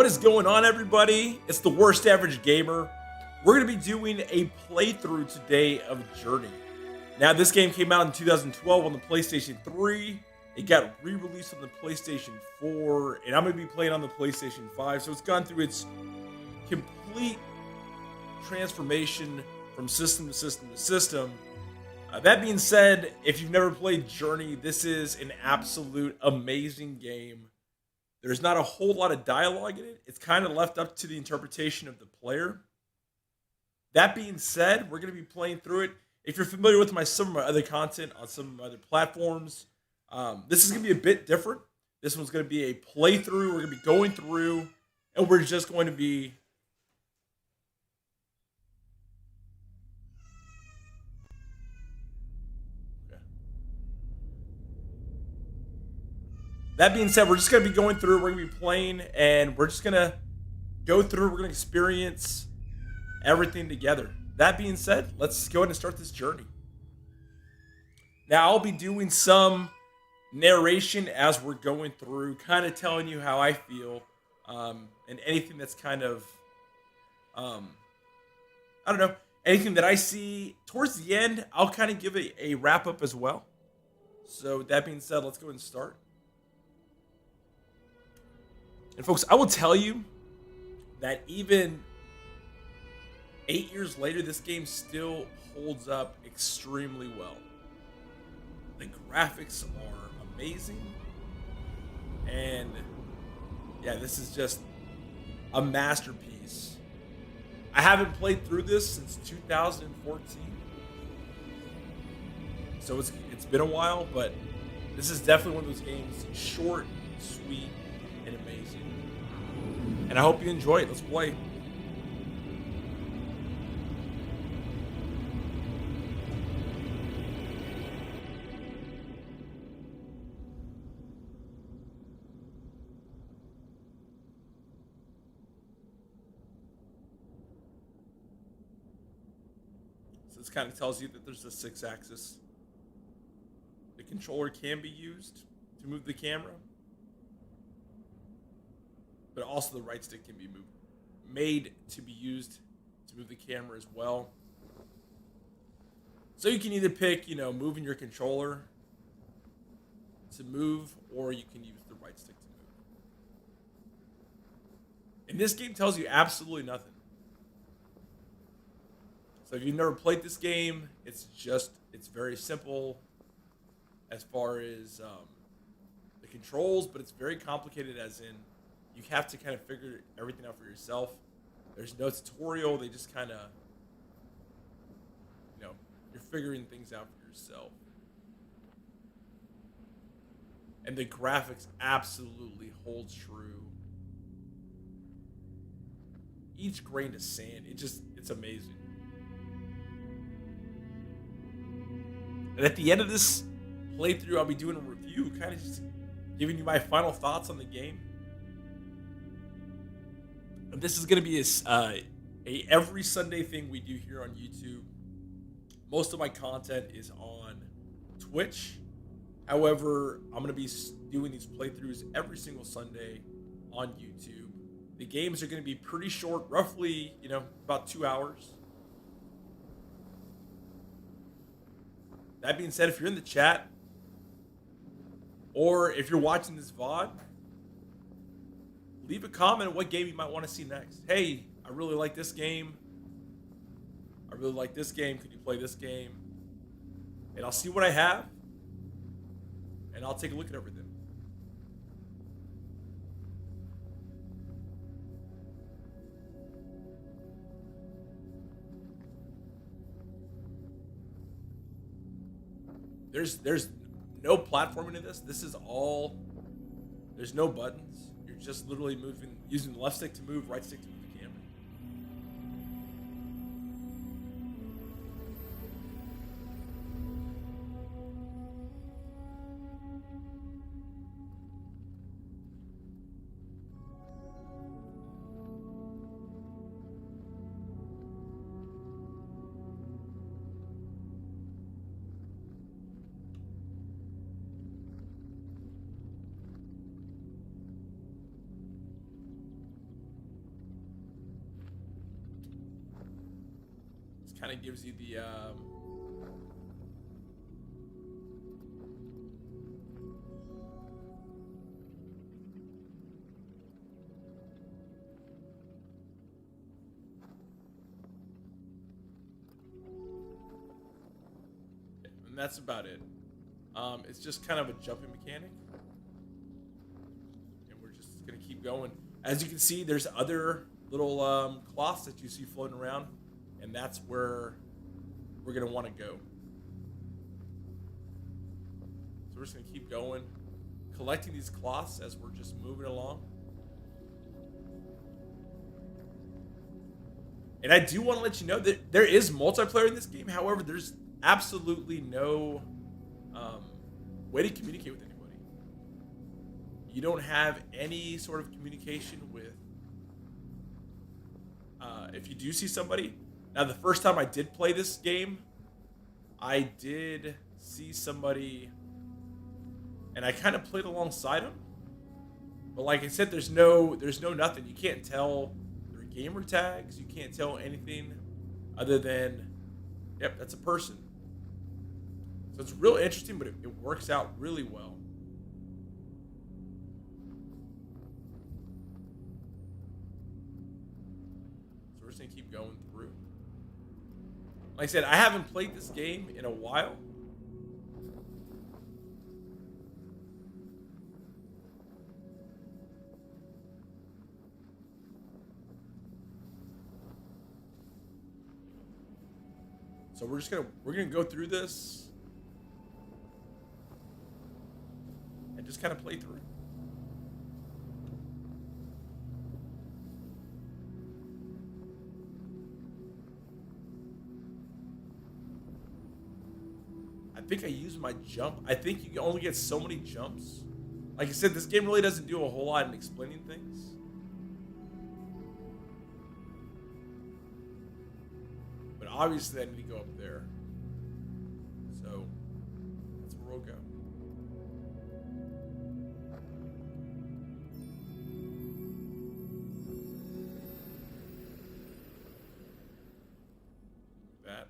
What is going on, everybody? It's the Worst Average Gamer. We're going to be doing a playthrough today of Journey. Now, this game came out in 2012 on the PlayStation 3. It got re-released on the PlayStation 4, and I'm going to be playing on the PlayStation 5. So it's gone through its complete transformation from system to system to system. That being said, if you've never played Journey, this is an absolute amazing game. There's not a whole lot of dialogue in it. It's kind of left up to the interpretation of the player. That being said, we're going to be playing through it. If you're familiar with some of my other content on some of my other platforms, this is going to be a bit different. This one's going to be a playthrough. We're going to be going through, and we're just going to be That being said, we're just going to be going through, we're going to be playing, and we're just going to go through, we're going to experience everything together. That being said, let's go ahead and start this journey. Now, I'll be doing some narration as we're going through, kind of telling you how I feel, and anything that's kind of, I don't know, anything that I see towards the end, I'll kind of give it a wrap up as well. So, with that being said, let's go ahead and start. And folks, I will tell you that even 8 years later, this game still holds up extremely well. The graphics are amazing. And yeah, this is just a masterpiece. I haven't played through this since 2014. So it's been a while, but this is definitely one of those games, short, sweet, and amazing. And I hope you enjoy it. Let's play. So this kind of tells you that there's a 6-axis. The controller can be used to move the camera, but also the right stick can be made to be used to move the camera as well. So you can either pick, moving your controller to move, or you can use the right stick to move. And this game tells you absolutely nothing. So if you've never played this game, it's very simple as far as the controls, but it's very complicated as in you have to kind of figure everything out for yourself. There's no tutorial. They just kind of, you're figuring things out for yourself. And the graphics absolutely holds true. Each grain of sand, it's amazing. And at the end of this playthrough, I'll be doing a review, kind of just giving you my final thoughts on the game. And this is going to be a every Sunday thing we do here on YouTube. Most of my content is on Twitch. However, I'm going to be doing these playthroughs every single Sunday on YouTube. The games are going to be pretty short, roughly, about 2 hours. That being said, if you're in the chat, or if you're watching this VOD, leave a comment on what game you might want to see next. Hey, I really like this game. I really like this game. Could you play this game? And I'll see what I have, and I'll take a look at everything. There's no platforming in this. This is all. There's no buttons. You're just literally using the left stick to move, right stick to move the camera. kind of gives you the and that's about it. It's just kind of a jumping mechanic, and we're just gonna keep going. As you can see, there's other little cloths that you see floating around, and that's where we're gonna want to go. So we're just gonna keep going, collecting these cloths as we're just moving along. And I do want to let you know that there is multiplayer in this game. However, there's absolutely no way to communicate with anybody. You don't have any sort of communication with if you do see somebody. Now, the first time I did play this game, I did see somebody and I kind of played alongside them. But like I said, there's no nothing. You can't tell their gamer tags. You can't tell anything other than, yep, that's a person. So it's real interesting, but it works out really well. So we're just gonna keep going through. Like I said, I haven't played this game in a while. So we're gonna go through this and just kind of play through. I think I used my jump. I think you can only get so many jumps. Like I said, this game really doesn't do a whole lot in explaining things. But obviously I need to go up there. So that's where we'll go. That.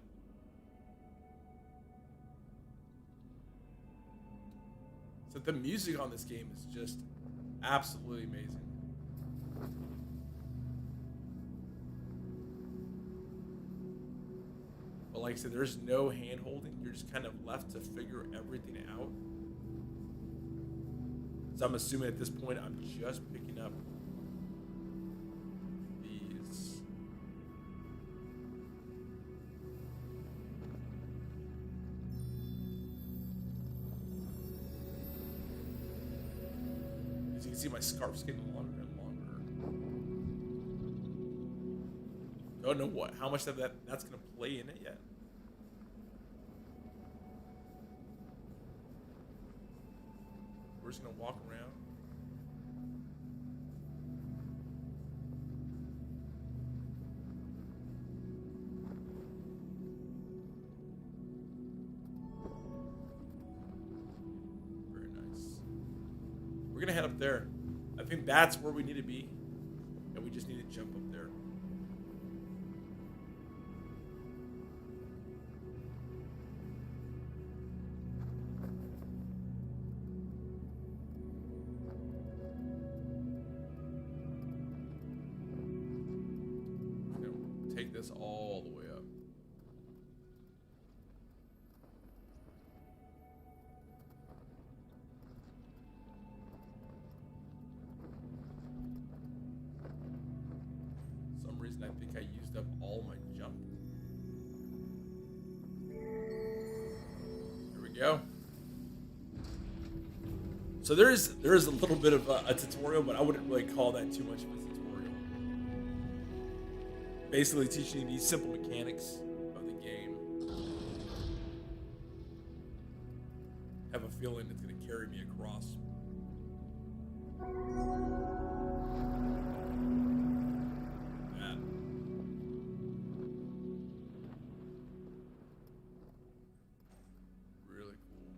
So the music on this game is just absolutely amazing. But like I said, there's no hand holding. You're just kind of left to figure everything out. So I'm assuming at this point I'm just picking up these. As you can see, my scarf's getting longer and longer. Don't know how much of that's gonna play in it yet. We're just gonna walk around. Very nice. We're gonna head up there. I think that's where we need to be, and we just need to jump up there. Take this all the way up. For some reason, I think I used up all my jump. Here we go. So there is a little bit of a tutorial, but I wouldn't really call that too much of a tutorial. Basically teaching you these simple mechanics of the game. Have a feeling it's going to carry me across. That. Really cool.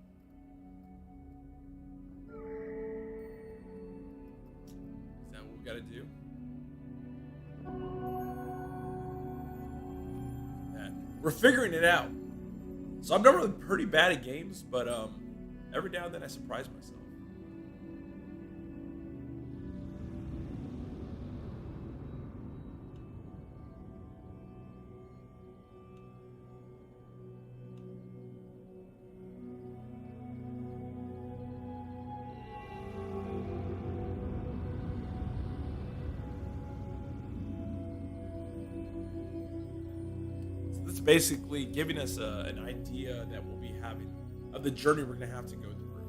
Is that what we got to do? we're figuring it out. So I'm normally pretty bad at games, but every now and then I surprise myself. It's basically giving us an idea that we'll be having of the journey we're going to have to go through.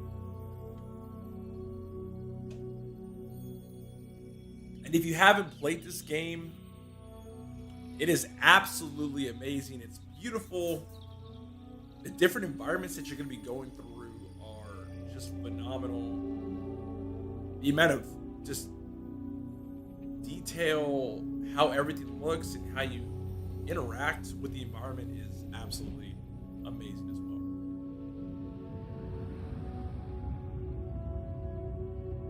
And if you haven't played this game, it is absolutely amazing. It's beautiful. The different environments that you're going to be going through are just phenomenal. The amount of just detail, how everything looks, and how you interact with the environment is absolutely amazing as well.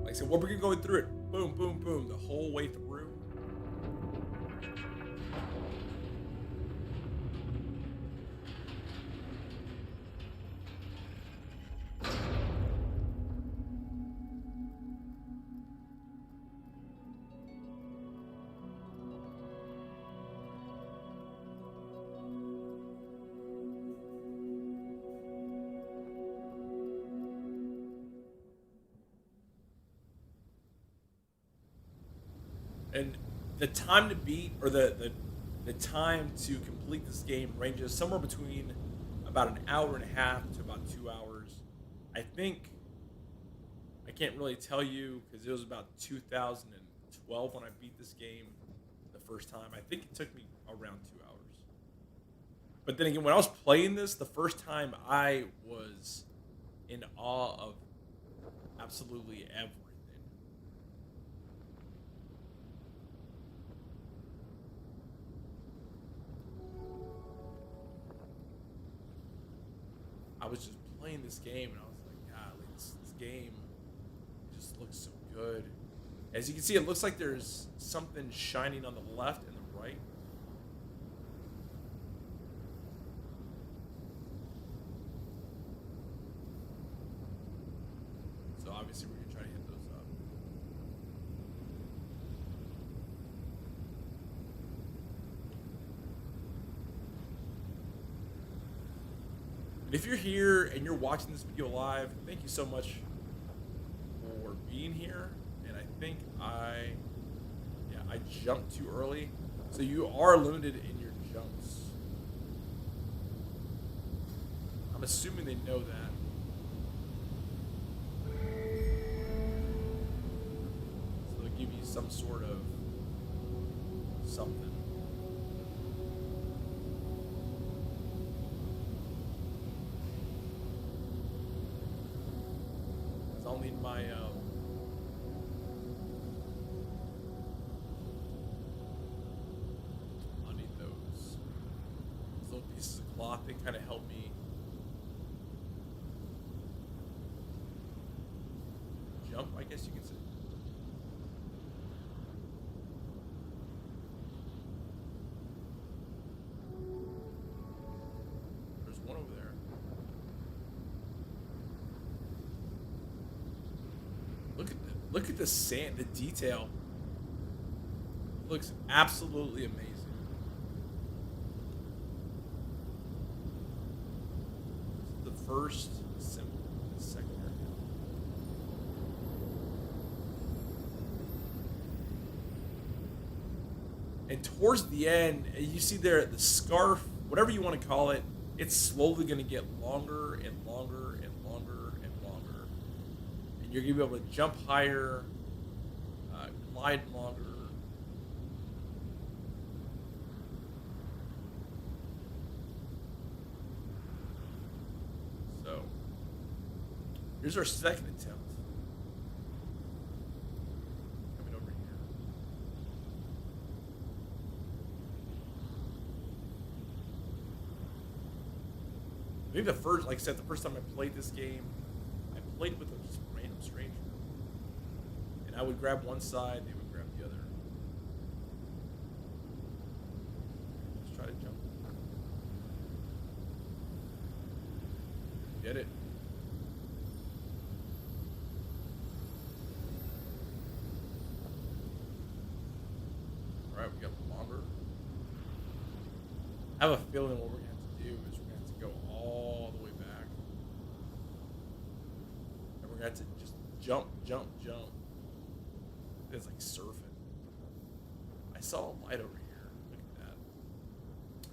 Like I said, we're gonna go through it, boom, boom, boom, the whole way through. And the time to beat, or the time to complete this game ranges somewhere between about an hour and a half to about 2 hours. I think, I can't really tell you because it was about 2012 when I beat this game the first time. I think it took me around 2 hours. But then again, when I was playing this the first time, I was in awe of absolutely everything. I was just playing this game and I was like, God, like this game just looks so good. As you can see, it looks like there's something shining on the left and the right. So obviously we're gonna try to hit those up. If you're here and you're watching this video live, thank you so much for being here. And I think I jumped too early. So you are limited in your jumps. I'm assuming they know that. So they'll give you some sort of something. I'll need my I'll need those little pieces of cloth. They kind of help me jump, I guess you could say. There's one over there. Look at the sand, the detail. It looks absolutely amazing. This is the first symbol, the second area. And towards the end, you see there the scarf, whatever you want to call it, it's slowly going to get longer and longer and longer and longer. And you're going to be able to jump higher, glide longer. So, here's our second attempt. Coming over here. I think the first, like I said, the first time I played this game, I played with a just random stranger. And I would grab one side, they would grab the other. Just try to jump. Get it? Alright, we got longer. I have a feeling what we're going to have to do is we're going to have to go all the way back. And we're going to have to just jump. It's like surfing. I saw a light over here. Look at that.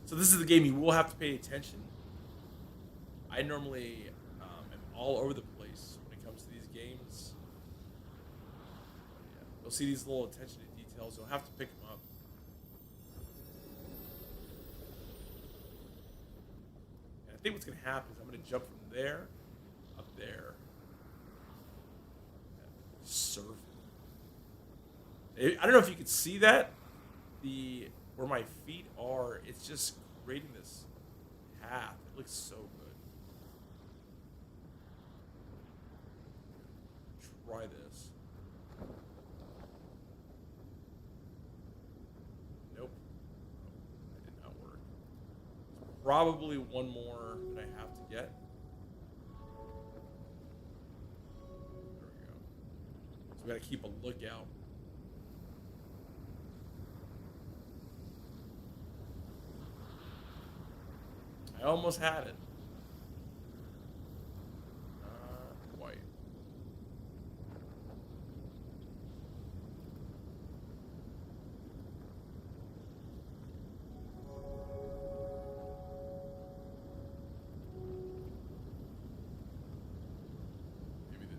So this is the game you will have to pay attention. I normally am all over the place when it comes to these games. Yeah, you'll see these little attention to details. You'll have to pick them up. And I think what's going to happen is I'm going to jump from there up there. Surfing. I don't know if you can see that. Where my feet are, it's just creating this path. It looks so good. Try this. Nope. That did not work. There's probably one more that I have to get. There we go. So we gotta keep a lookout. I almost had it. White.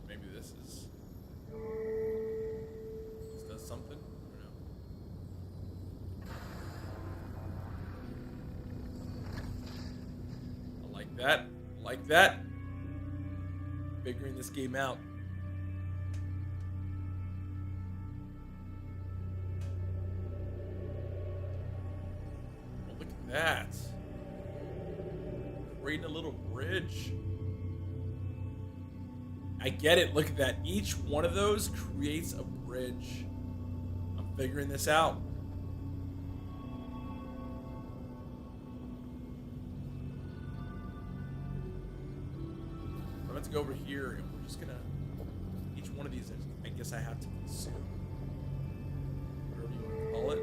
Maybe this does something. I don't know. Like that. Figuring this game out. Oh, look at that. Creating a little bridge. I get it. Look at that. Each one of those creates a bridge. I'm figuring this out. To go over here, and we're just gonna each one of these. I guess I have to consume, whatever you want to call it.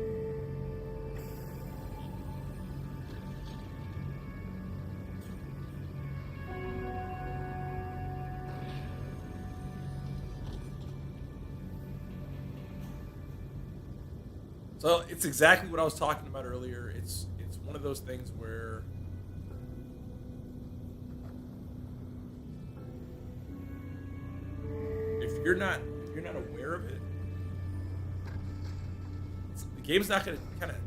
So it's exactly what I was talking about earlier. It's one of those things where if you're not aware of it, the game's not going to kind of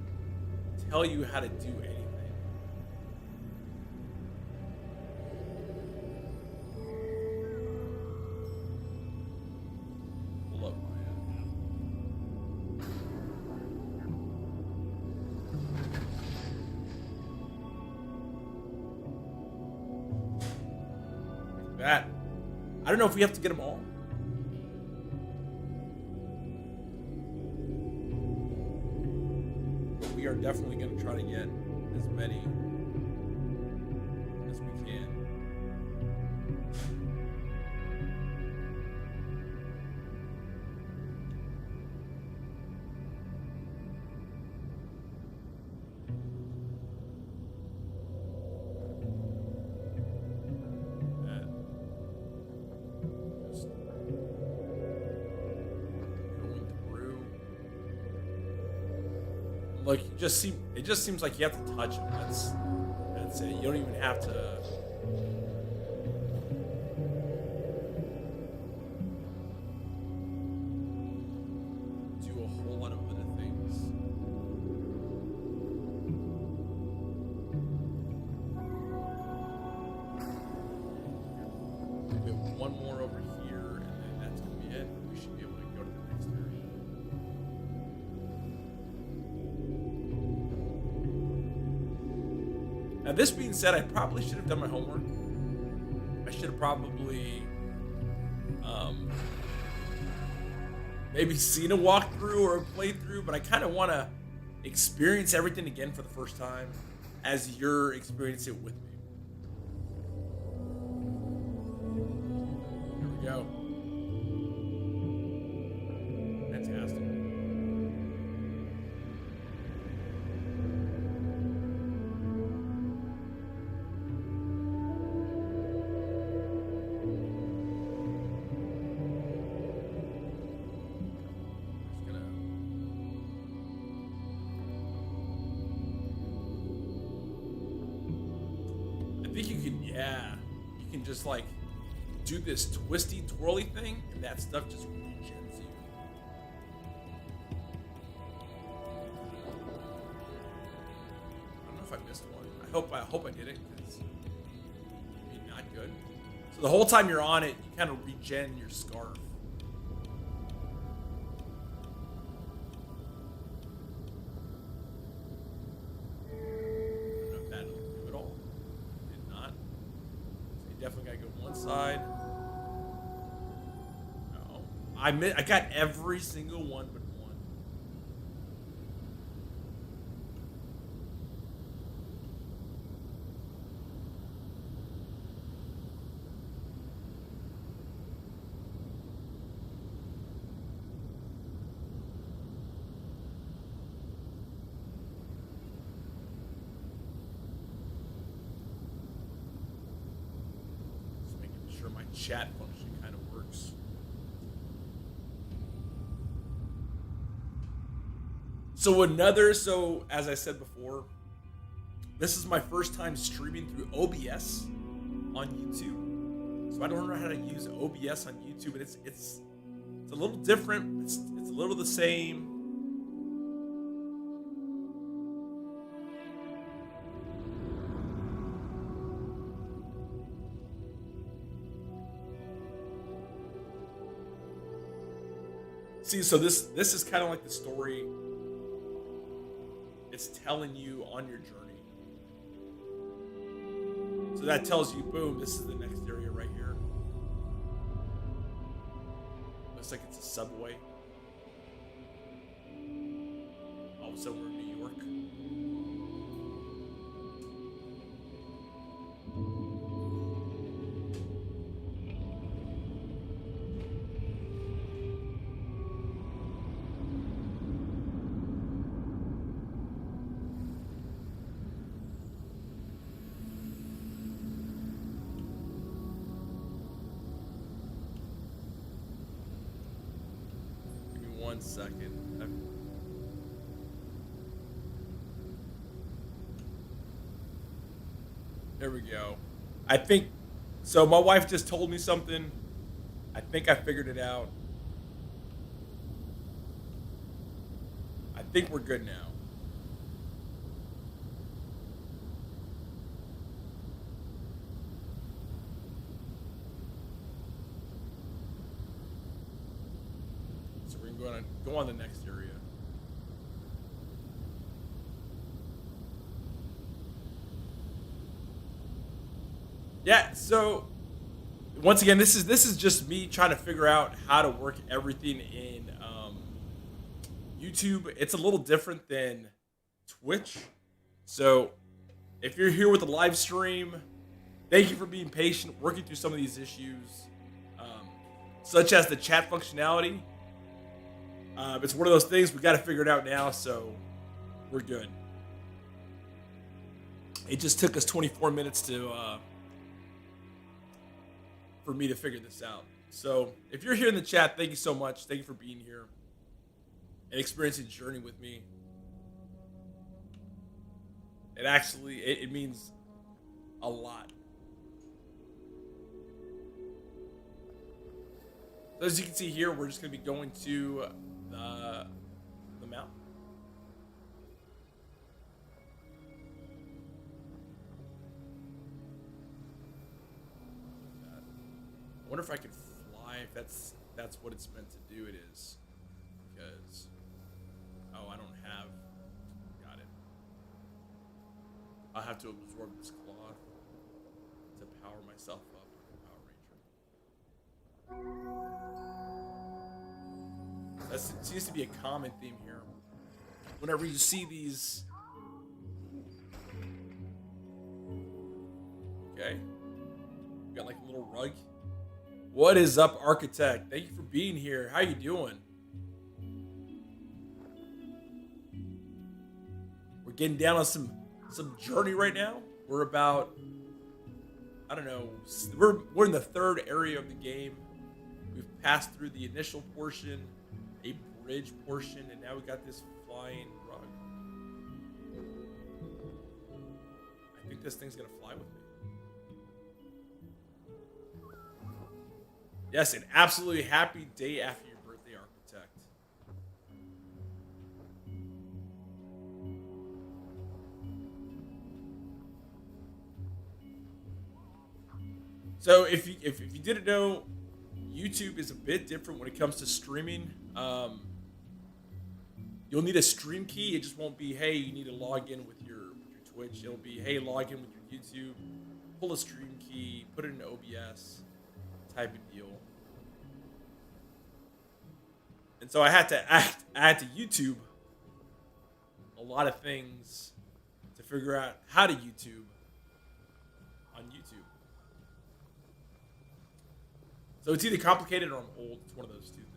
tell you how to do anything. Pull up, like that. I don't know if we have to get them all. We are definitely going to try to get as many as we can. Just going through. Like it just seems like you have to touch them. That's it. You don't even have to. Do a whole lot of other things. We have one more over here, and then that's gonna be it. We should be able to go to the next area. Now, this being said, I probably should have done my homework. I should have probably maybe seen a walkthrough or a playthrough, but I kind of want to experience everything again for the first time as you're experiencing it with me. can just like do this twisty twirly thing, and that stuff just regens you. I don't know if I missed one. I hope I did it, because it'd be not good. So the whole time you're on it, you kind of regen your scarf. Definitely gotta go one side. No, I got every single one but one. Sure my chat function kind of works. So as I said before, this is my first time streaming through OBS on YouTube. So I don't know how to use OBS on YouTube, but it's a little different. It's a little the same. See, so this is kind of like the story it's telling you on your journey. So that tells you, boom, this is the next area right here. Looks like it's a subway. All of a sudden we're in New York. Give me 1 second. There we go. I think, so my wife just told me something. I think I figured it out. I think we're good now. So we're going to go on the next area. Yeah, so once again, this is just me trying to figure out how to work everything in YouTube. It's a little different than Twitch. So if you're here with the live stream, thank you for being patient, working through some of these issues, such as the chat functionality. It's one of those things we got to figure it out now, so we're good. It just took us 24 minutes to for me to figure this out. So if you're here in the chat, thank you so much. Thank you for being here and experiencing the journey with me. It actually, it means a lot. So as you can see here, we're just going to be going to the mountain. I wonder if I could fly, if that's what it's meant to do. It is, because, oh, I don't have, got it. I'll have to absorb this cloth to power myself up like a Power Ranger. That seems to be a common theme here. Whenever you see these, okay, you got like a little rug. What is up, Architect? Thank you for being here. How you doing? We're getting down on some journey right now. We're about, I don't know, we're in the third area of the game. We've passed through the initial portion, a bridge portion, and now we got this flying rug. I think this thing's gonna fly with me. Yes, an absolutely happy day after your birthday, Architect. So if you didn't know, YouTube is a bit different when it comes to streaming. You'll need a stream key. It just won't be, hey, you need to log in with your Twitch. It'll be, hey, log in with your YouTube, pull a stream key, put it in OBS, type of deal. And so I had to add to YouTube a lot of things to figure out how to YouTube on YouTube. So it's either complicated or I'm old. It's one of those two things.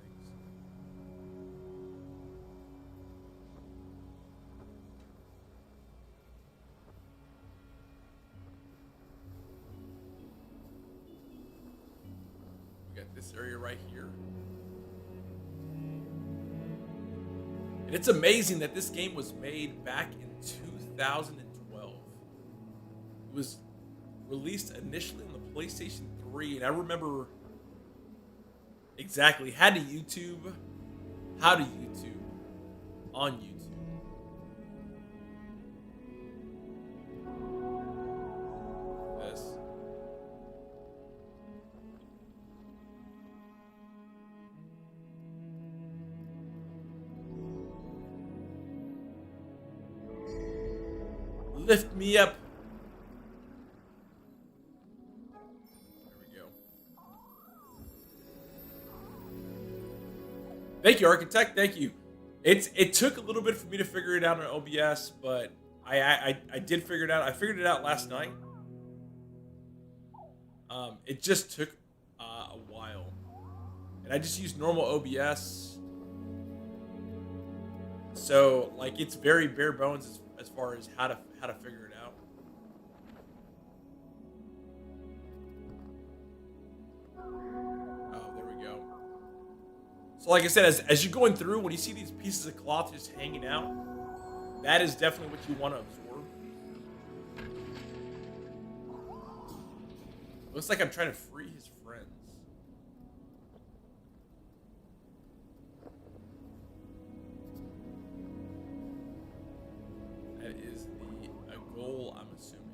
We got this area right here. And it's amazing that this game was made back in 2012. It was released initially on the PlayStation 3, and I remember exactly how to YouTube on YouTube. This. Lift me up. There we go. Thank you, Architect. Thank you. It took a little bit for me to figure it out on OBS, but I did figure it out. I figured it out last night. It just took a while, and I just used normal OBS. So like it's very bare bones as far as how to figure it out. Oh, there we go. So like I said, as you're going through, when you see these pieces of cloth just hanging out, that is definitely what you want to absorb. Looks like I'm trying to free his friends. That is a goal, I'm assuming.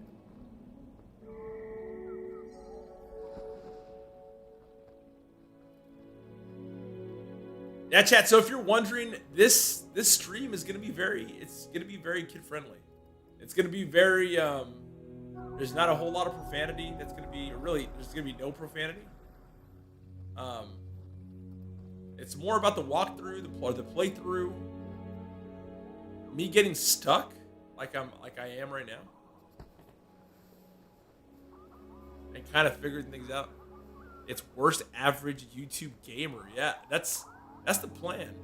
Yeah, chat. So if you're wondering, this stream is gonna be very kid friendly. It's gonna be very there's not a whole lot of profanity. That's gonna be there's gonna be no profanity. It's more about the walkthrough, the playthrough. Me getting stuck like I am right now, and kind of figuring things out. It's worst average YouTube gamer. Yeah, that's the plan.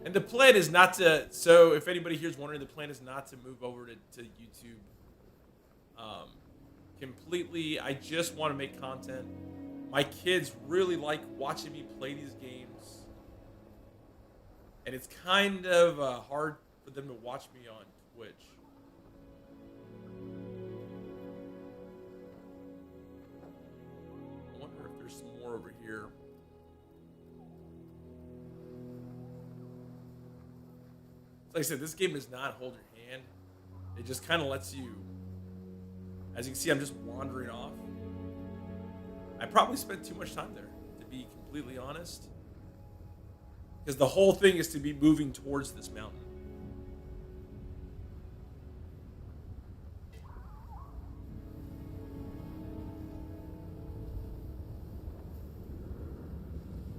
And the plan is not to, so if anybody here is wondering, the plan is not to move over to YouTube completely. I just want to make content. My kids really like watching me play these games. And it's kind of hard for them to watch me on Twitch. I wonder if there's some more over here. Like I said, this game does not hold your hand. It just kind of lets you, as you can see, I'm just wandering off. I probably spent too much time there, to be completely honest. Because the whole thing is to be moving towards this mountain.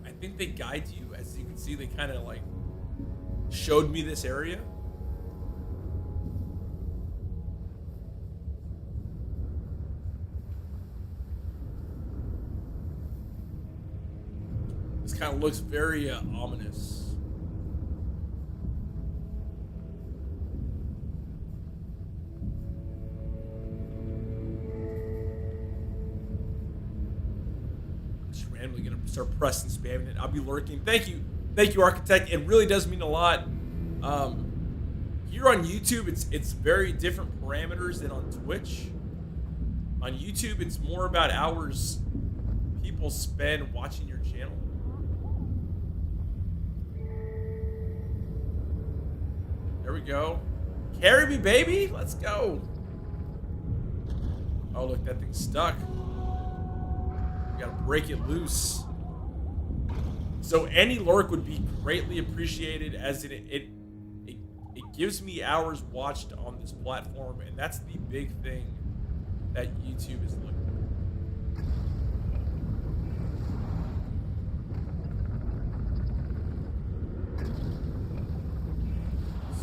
I think they guide you, as you can see, they kind of like showed me this area. This kind of looks very ominous. I'm just randomly gonna start pressing, spamming it. I'll be lurking. Thank you, Architect. It really does mean a lot. here on YouTube, it's very different parameters than on Twitch. On YouTube, it's more about hours people spend watching your channel. There we go. Carry me, baby. Let's go. Oh, look, that thing's stuck. We gotta break it loose. So any lurk would be greatly appreciated, as it gives me hours watched on this platform, and that's the big thing that YouTube is looking for.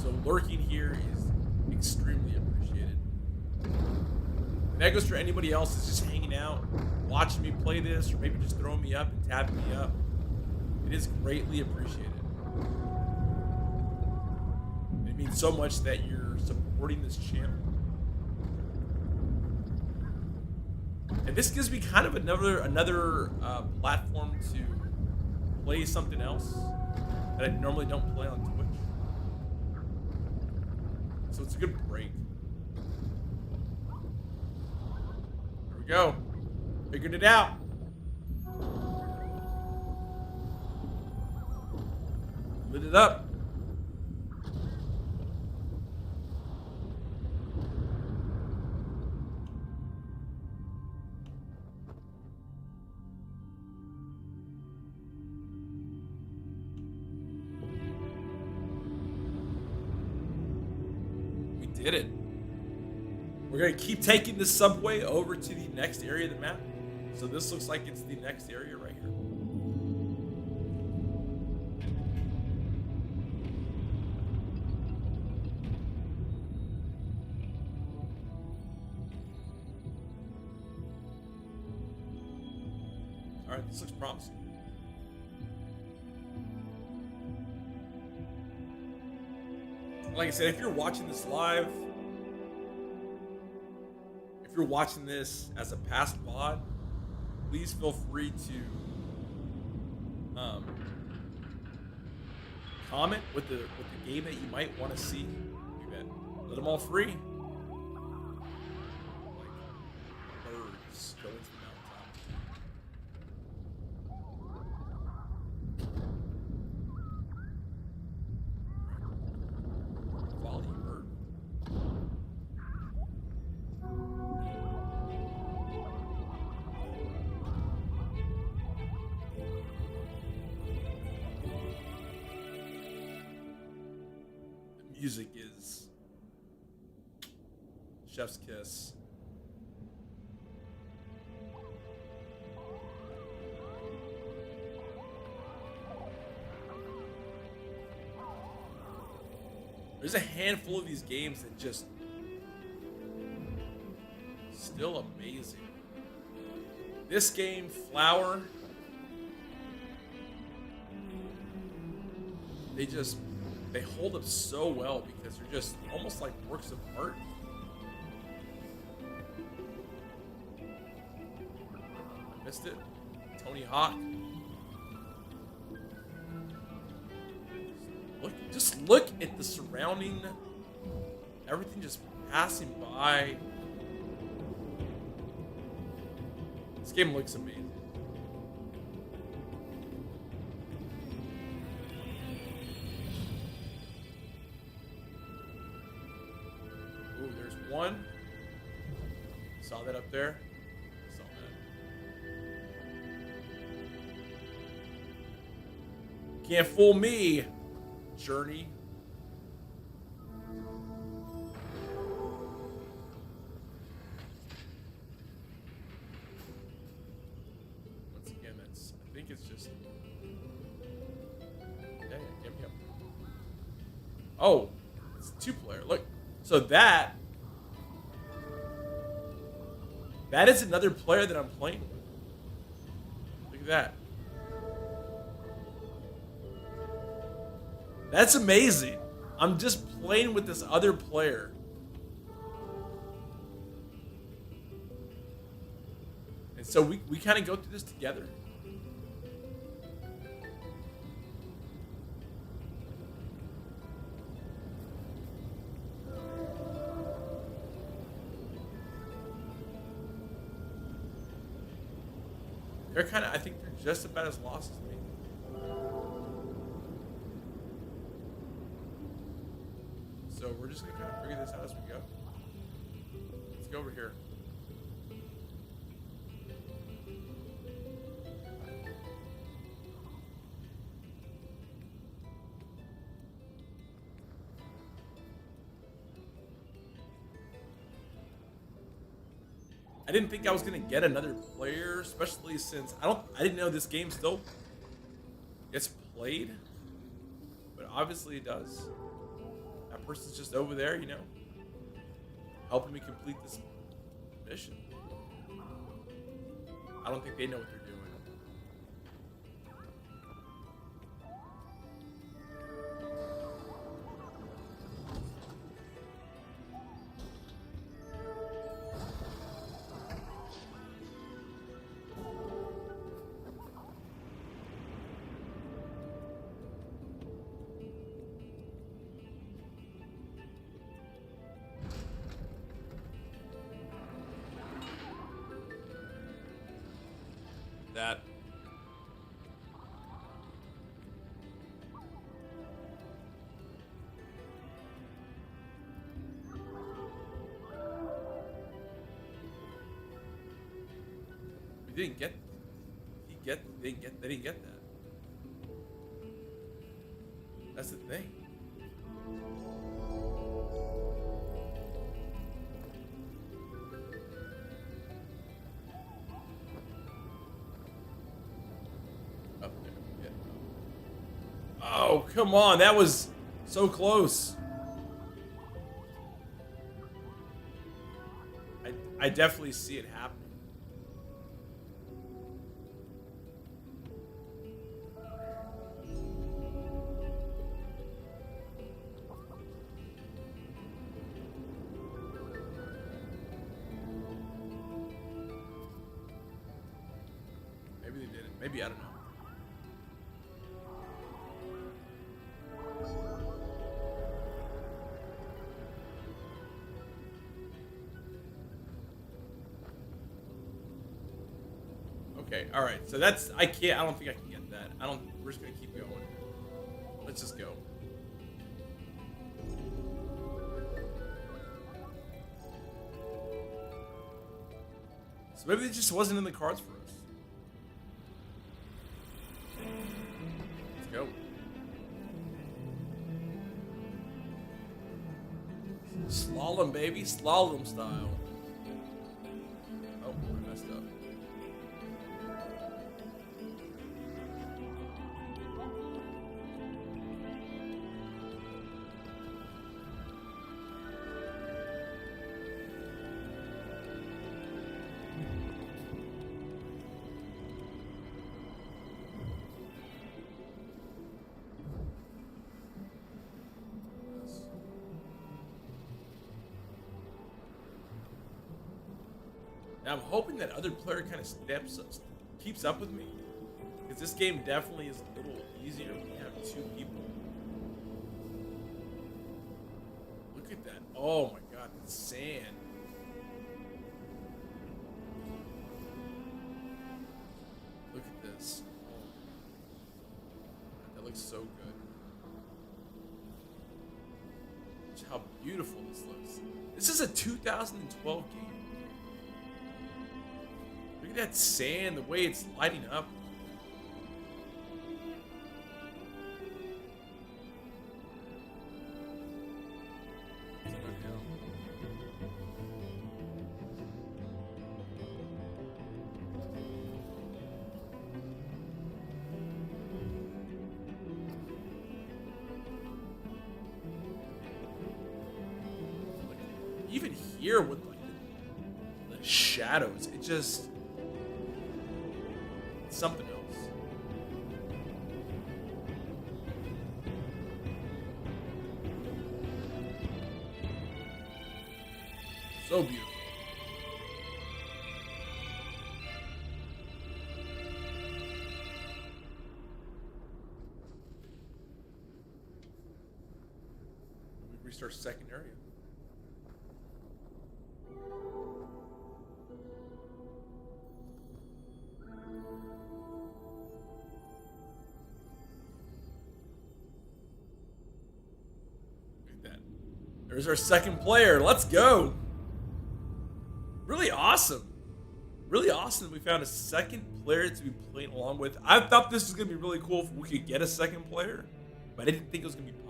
So lurking here is extremely appreciated. And that goes for anybody else that's just hanging out, watching me play this, or maybe just throwing me up and tapping me up. It is greatly appreciated. It means so much that you're supporting this channel. And this gives me kind of another platform to play something else that I normally don't play on Twitch. So it's a good break. There we go. Figured it out. Lit it up. We did it. We're going to keep taking the subway over to the next area of the map. So this looks like it's the next area right here. All right, this looks promising. Like I said, if you're watching this live, if you're watching this as a past VOD, please feel free to comment with the game that you might want to see. Let them all free. Like birds going to the mountaintop. Quality bird. Music is chef's kiss. There's a handful of these games that just still amazing. This game, Flower, they hold up so well because they're just almost like works of art. Missed it. Tony Hawk. Just look at the surrounding, everything just passing by. This game looks amazing. One. Saw that up there. Saw that. Can't fool me, Jouney. Once again, I think it's just. Yeah, yep. Oh, it's a 2-player. Look, so that is another player that I'm playing with. Look at that. That's amazing. I'm just playing with this other player. And so we kind of go through this together. They're kind of, I think they're just about as lost as me. So we're just gonna kind of figure this out as we go. Let's go over here. I didn't think I was gonna get another player, especially since I didn't know this game still gets played, but obviously it does. That person's just over there, you know, helping me complete this mission. I don't think they know what they're doing. That. We didn't get. They didn't get that. That's the thing. Oh, come on. That was so close. I definitely see it happening. Maybe they didn't. Maybe, I don't know. Okay, alright, so that's, I don't think I can get that. We're just gonna keep going. Let's just go. So maybe it just wasn't in the cards for us. Let's go. Slalom, baby, slalom style. Oh, I messed up. Now I'm hoping that other player kind of keeps up with me, because this game definitely is a little easier when you have two people. Look at that! Oh my God, the sand! Look at this! Oh, that looks so good. Just how beautiful this looks. This is a 2012 game. Look at that sand, the way it's lighting up. Even here with like the shadows, it just, it's something else. So beautiful. We reached our second area. There's our second player. Let's go. Really awesome. Really awesome we found a second player to be playing along with. I thought this was going to be really cool if we could get a second player, but I didn't think it was going to be possible.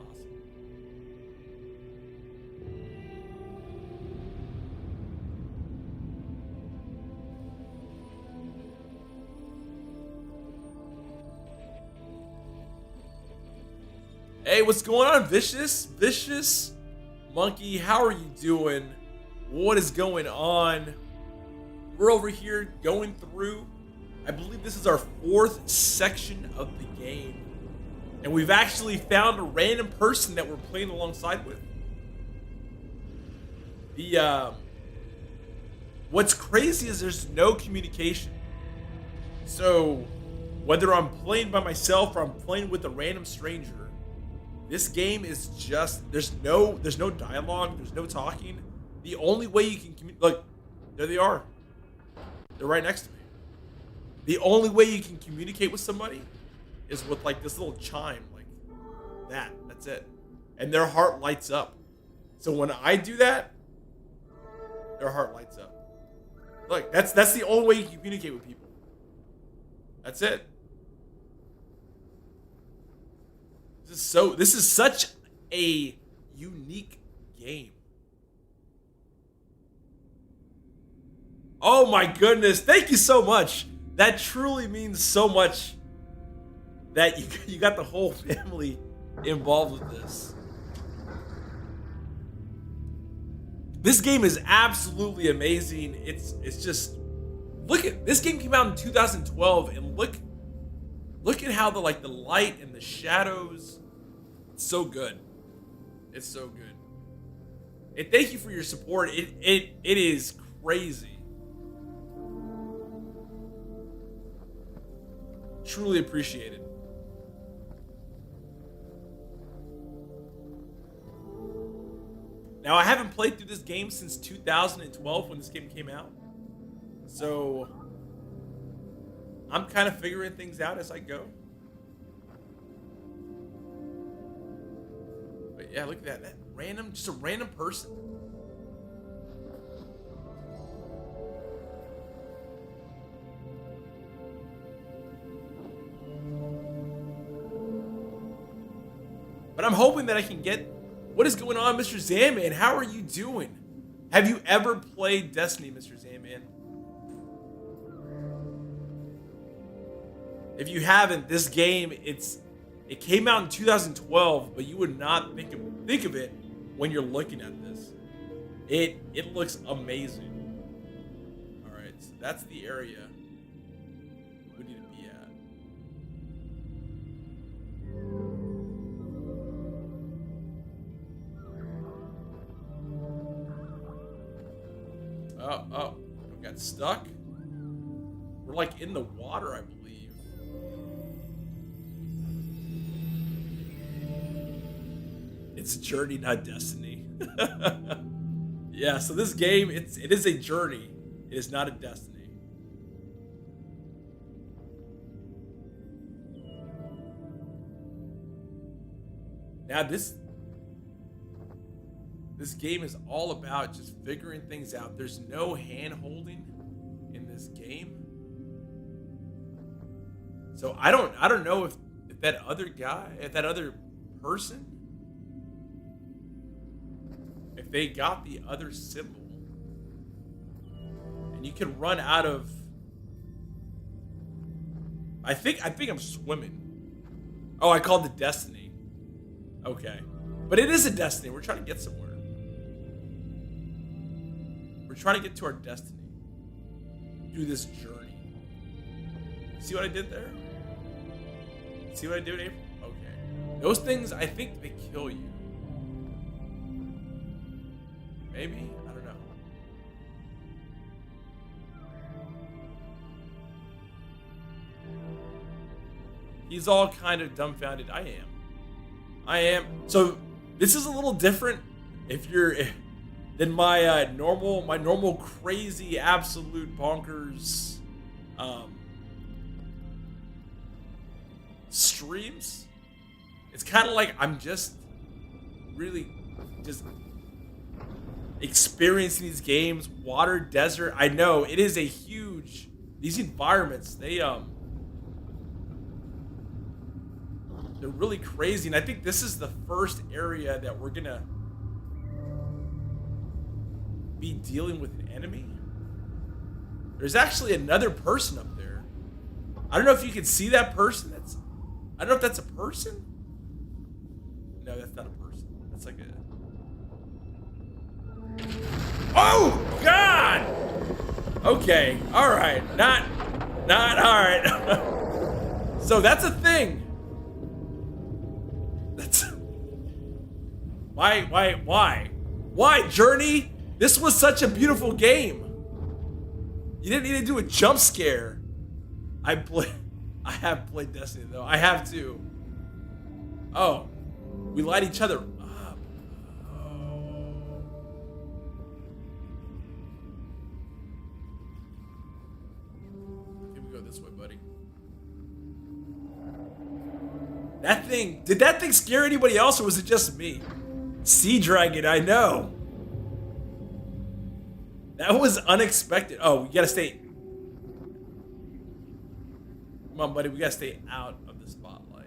Hey, what's going on, Vicious? Vicious Monkey, how are you doing? What is going on? We're over here going through, I believe this is our 4th section of the game. And we've actually found a random person that we're playing alongside with. What's crazy is there's no communication. So, whether I'm playing by myself or I'm playing with a random stranger, this game is just, there's no dialogue, there's no talking. The only way you can communicate, look, there they are. They're right next to me. The only way you can communicate with somebody is with like this little chime, like that. That's it. And their heart lights up. So when I do that, their heart lights up. Look, that's the only way you can communicate with people. That's it. This is such a unique game. Oh my goodness, thank you so much. That truly means so much that you got the whole family involved with this. This game is absolutely amazing. It's just, look at, this game came out in 2012 and look at how the light and the shadows, it's so good. It's so good. And thank you for your support. It is crazy. Truly appreciate it. Now, I haven't played through this game since 2012 when this game came out. So, I'm kind of figuring things out as I go. But yeah, look at that. That random, just a random person. But I'm hoping that I can get... What is going on, Mr. Zanman? How are you doing? Have you ever played Destiny, Mr. Zanman? If you haven't, this game, it came out in 2012, but you would not think of it when you're looking at this. It looks amazing. All right, so that's the area we need to be at. Oh, we got stuck. We're like in the water, I believe. It's Journey, not Destiny. Yeah, so this game, it is a journey. It is not a destiny. Now this game is all about just figuring things out. There's no hand holding in this game. So I don't know if that other guy, if that other person, if they got the other symbol, and you can run out of. I think I'm swimming. Oh, I called it Destiny. Okay, but it is a destiny. We're trying to get somewhere. We're trying to get to our destiny through this journey. See what I did there? See what I did, April? Okay. Those things, I think they kill you. Maybe? I don't know. He's all kind of dumbfounded. I am. So this is a little different than my normal crazy absolute bonkers streams. It's kind of like I'm just really just experiencing these games. Water, desert. I know it is a huge. These environments, they're really crazy, and I think this is the first area that we're gonna be dealing with an enemy. There's actually another person up there. I don't know if you can see that person. I don't know if that's a person. No, that's not a person. That's like a. Oh God! Okay, all right, not all right. So that's a thing. That's why Journey? This was such a beautiful game. You didn't need to do a jump scare. I have played Destiny though. I have to. Oh, we light each other up. Oh. Here we go this way, buddy. That thing, did that thing scare anybody else or was it just me? Sea Dragon, I know. That was unexpected. Oh, we gotta stay. Come on, buddy. We gotta stay out of the spotlight.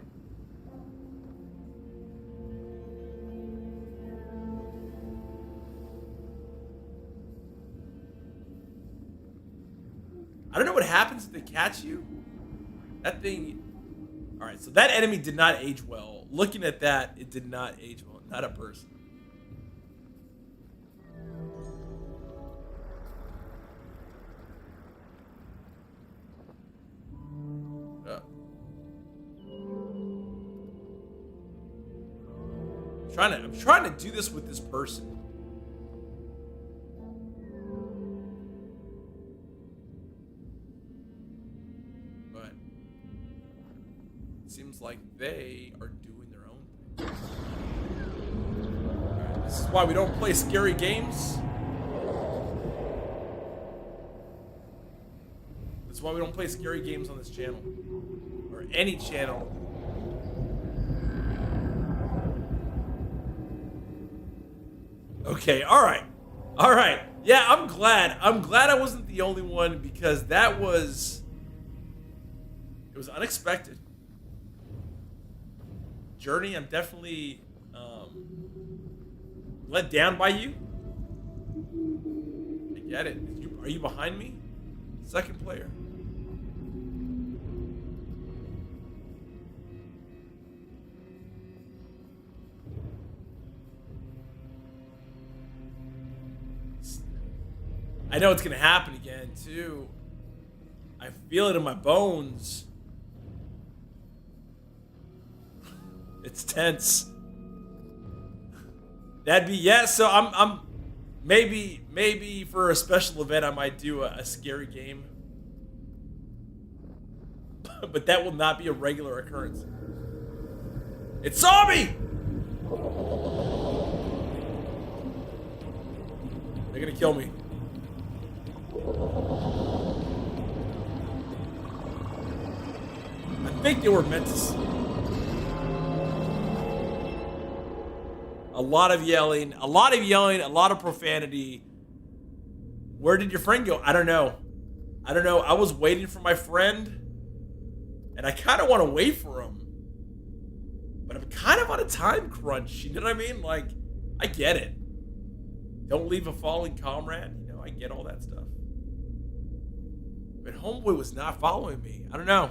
I don't know what happens if they catch you. That thing. All right, so that enemy did not age well. Looking at that, it did not age well. Not a person. I'm trying to do this with this person. But it seems like they are doing their own thing. Alright, this is why we don't play scary games. This is why we don't play scary games on this channel. Or any channel. Okay, all right. Yeah, I'm glad I wasn't the only one because it was unexpected. Journey, I'm definitely let down by you. I get it. Are you behind me? Second player. I know it's gonna happen again too. I feel it in my bones. It's tense. That'd be so I'm maybe for a special event I might do a scary game. But that will not be a regular occurrence. It saw me! They're gonna kill me. I think they were meant to. A lot of yelling, a lot of profanity. Where did your friend go? I don't know. I was waiting for my friend, and I kind of want to wait for him, but I'm kind of on a time crunch. You know what I mean? Like, I get it. Don't leave a fallen comrade. You know, I get all that stuff. But homeboy was not following me. I don't know.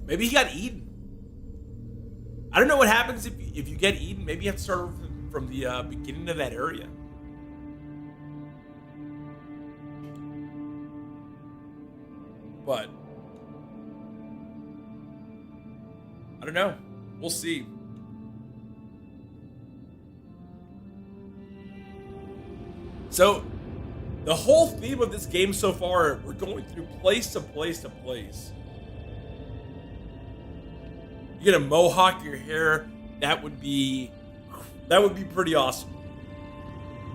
Maybe he got eaten. I don't know what happens if you get eaten. Maybe you have to start from the beginning of that area. But I don't know. We'll see. So the whole theme of this game so far, we're going through place to place to place. You're gonna mohawk your hair. That would be pretty awesome.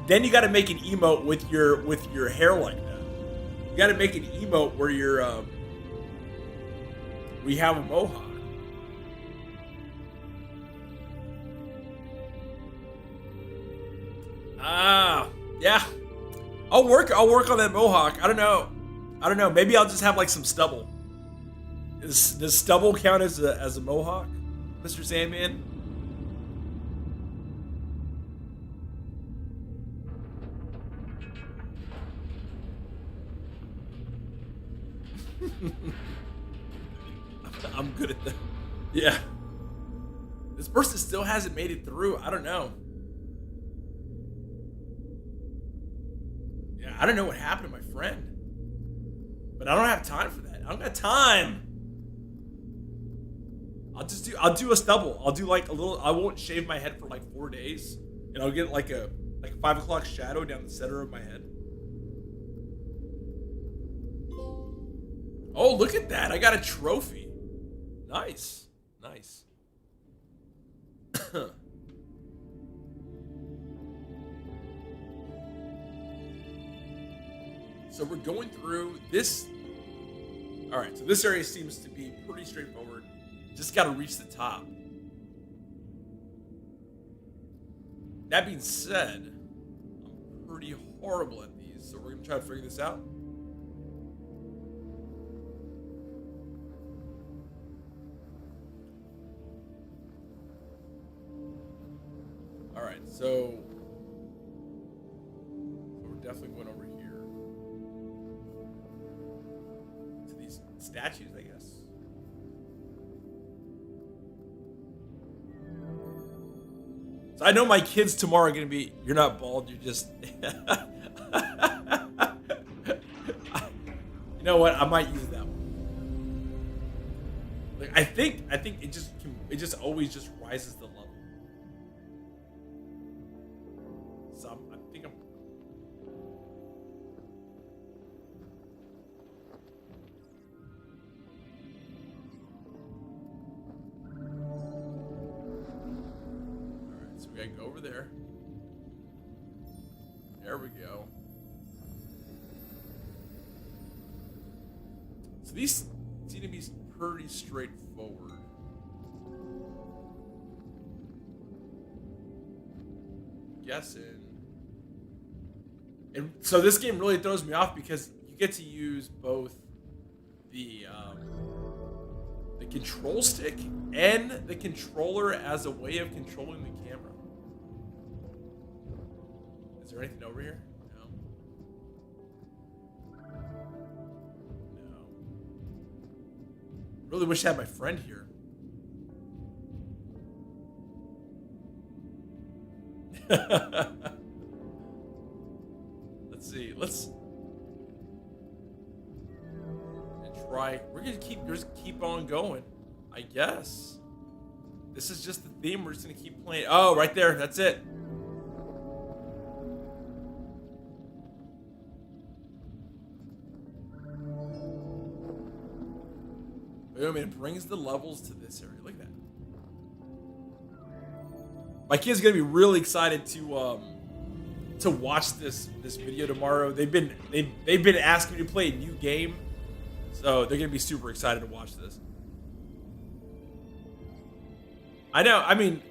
Then you got to make an emote with your hair like that. You got to make an emote where we have a mohawk. Ah, yeah. I'll work on that mohawk. I don't know. Maybe I'll just have like some stubble. Does stubble count as a mohawk, Mr. Sandman? I'm good at that. Yeah. This person still hasn't made it through. I don't know. Yeah, I don't know what happened to my friend. But I don't have time for that. I don't got time. I'll do a stubble. I'll do like a little. I won't shave my head for like 4 days, and I'll get like a 5 o'clock shadow down the center of my head. Oh, look at that! I got a trophy. Nice. So we're going through this. All right, so this area seems to be pretty straightforward. Just got to reach the top. That being said, I'm pretty horrible at these, so we're going to try to figure this out. All right, so we're definitely going over here to these statues, I guess. So I know my kids tomorrow are going to be, you're not bald, you're just... You know what? I might use that one. Like, I think it just always just rises the level. So I think I'm... Alright, so we gotta go over there. There we go. So these seem to be pretty straightforward. Guessing. And so this game really throws me off because you get to use both the control stick and the controller as a way of controlling the camera. Is there anything over here? No. Really wish I had my friend here. Let's see. Let's try. We're gonna just keep on going, I guess. This is just the theme. We're just gonna keep playing. Oh, right there. That's it. Boom, and it brings the levels to this area. Look at that. My kid's gonna be really excited to watch this video tomorrow. They've been asking me to play a new game, so they're gonna be super excited to watch this. I know. I mean,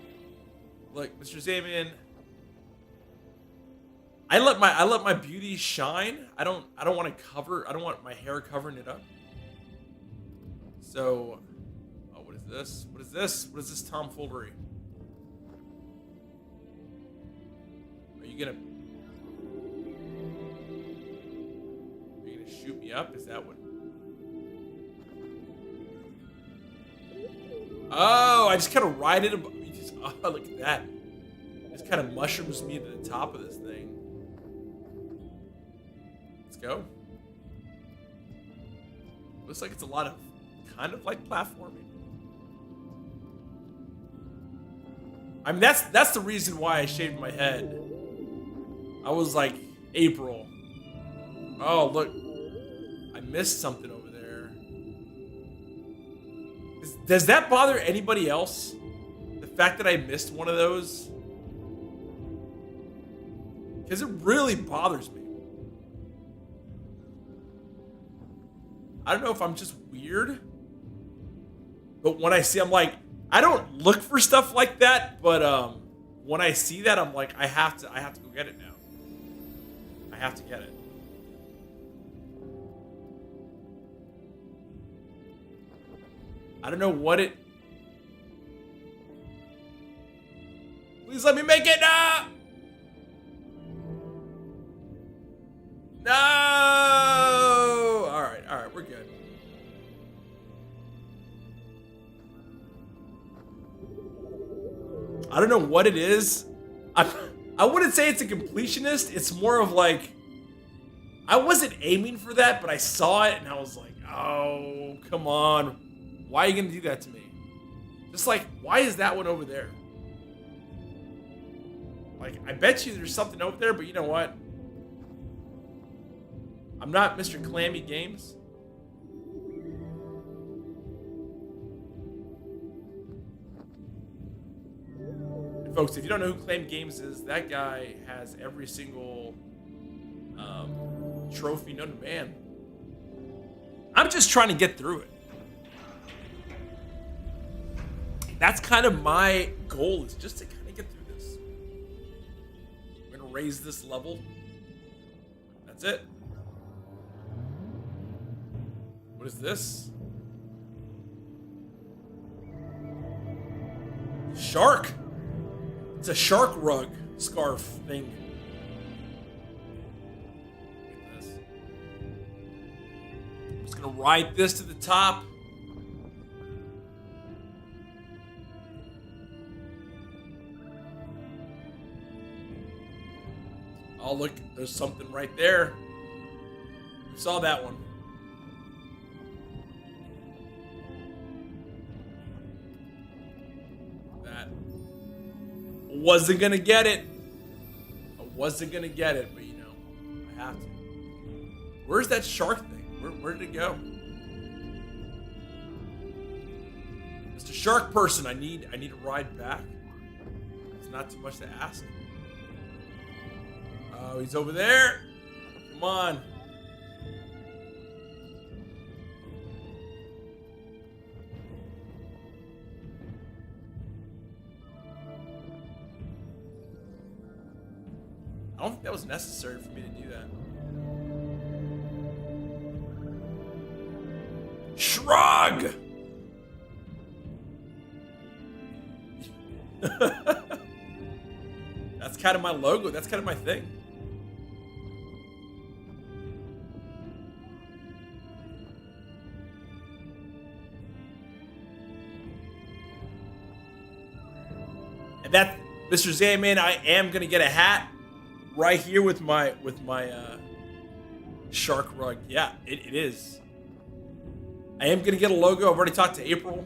look, Mr. Zamian, I let my beauty shine. I don't want my hair covering it up. So, oh, what is this? What is this? What is this tomfoolery? Are you gonna shoot me up? Is that what? Oh, I just kind of ride it. Oh, look at that. It just kind of mushrooms me to the top of this thing. Let's go. Looks like it's a lot of kind of like platforming. I mean, that's the reason why I shaved my head. I was like, April. Oh, look. I missed something over there. Does that bother anybody else? The fact that I missed one of those? Because it really bothers me. I don't know if I'm just weird, but when I see, I'm like, I don't look for stuff like that, but when I see that, I'm like, I have to go get it now. I have to get it. I don't know what it. Please let me make it. No. No. All right, we're good. I don't know what it is. I wouldn't say it's a completionist. It's more of like, I wasn't aiming for that, but I saw it and I was like, oh, come on. Why are you going to do that to me? Just like, why is that one over there? Like, I bet you there's something over there, but you know what? I'm not Mr. Clammy Games. And folks, if you don't know who Clammy Games is, that guy has every single trophy known to man. I'm just trying to get through it. That's kind of my goal, is just to kind of get through this. I'm gonna raise this level. That's it. What is this? Shark! It's a shark rug scarf thing. Look at this. I'm just gonna ride this to the top. Oh, look, there's something right there. You saw that one. That. Wasn't gonna get it. I wasn't gonna get it, but you know, I have to. Where's that shark thing? Where did it go? Mr. Shark Person, I need a ride back. It's not too much to ask. Oh, he's over there. Come on. I don't think that was necessary for me to do that. Shrug! That's kind of my logo. That's kind of my thing. And that, Mr. Zayman, I am gonna get a hat right here with my shark rug. Yeah, it is. I am gonna get a logo. I've already talked to April,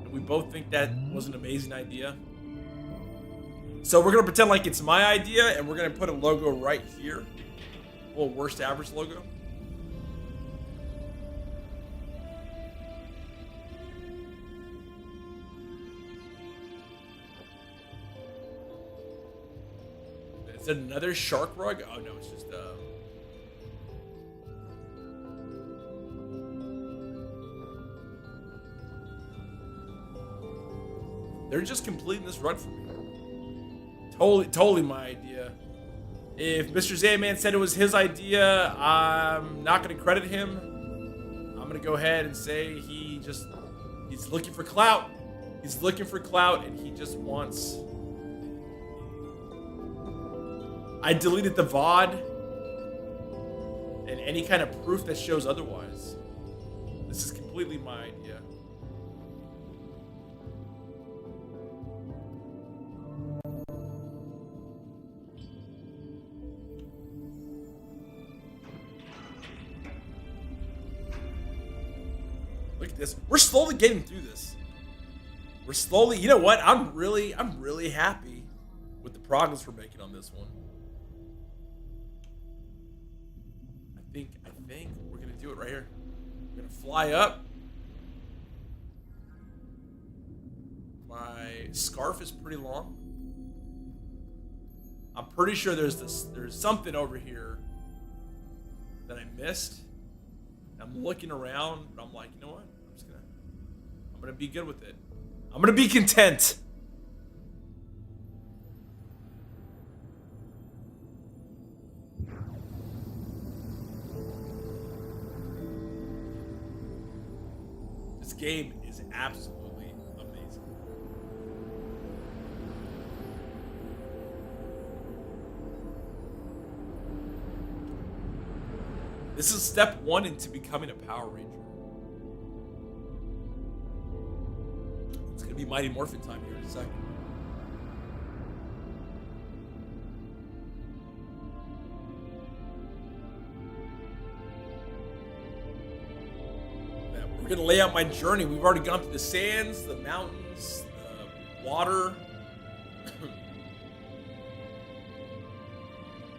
and we both think that was an amazing idea. So we're gonna pretend like it's my idea, and we're gonna put a logo right here. A little worst average logo. Is it another shark rug? Oh no, it's just they're just completing this run for me. Totally my idea. If Mr. Zayman said it was his idea, I'm not gonna credit him. I'm gonna go ahead and say he's looking for clout. He's looking for clout, and he just wants. I deleted the VOD and any kind of proof that shows otherwise. This is completely my idea. Look at this. We're slowly getting through this. We're slowly, you know what? I'm really happy with the progress we're making on this one. I think we're gonna do it right here. We're gonna fly up. My scarf is pretty long. I'm pretty sure there's something over here that I missed. I'm looking around, but I'm like, you know what? I'm gonna be good with it. I'm gonna be content. This game is absolutely amazing. This is step one into becoming a Power Ranger. It's gonna be Mighty Morphin time here in a second. We're gonna lay out my journey. We've already gone through the sands, the mountains, the water.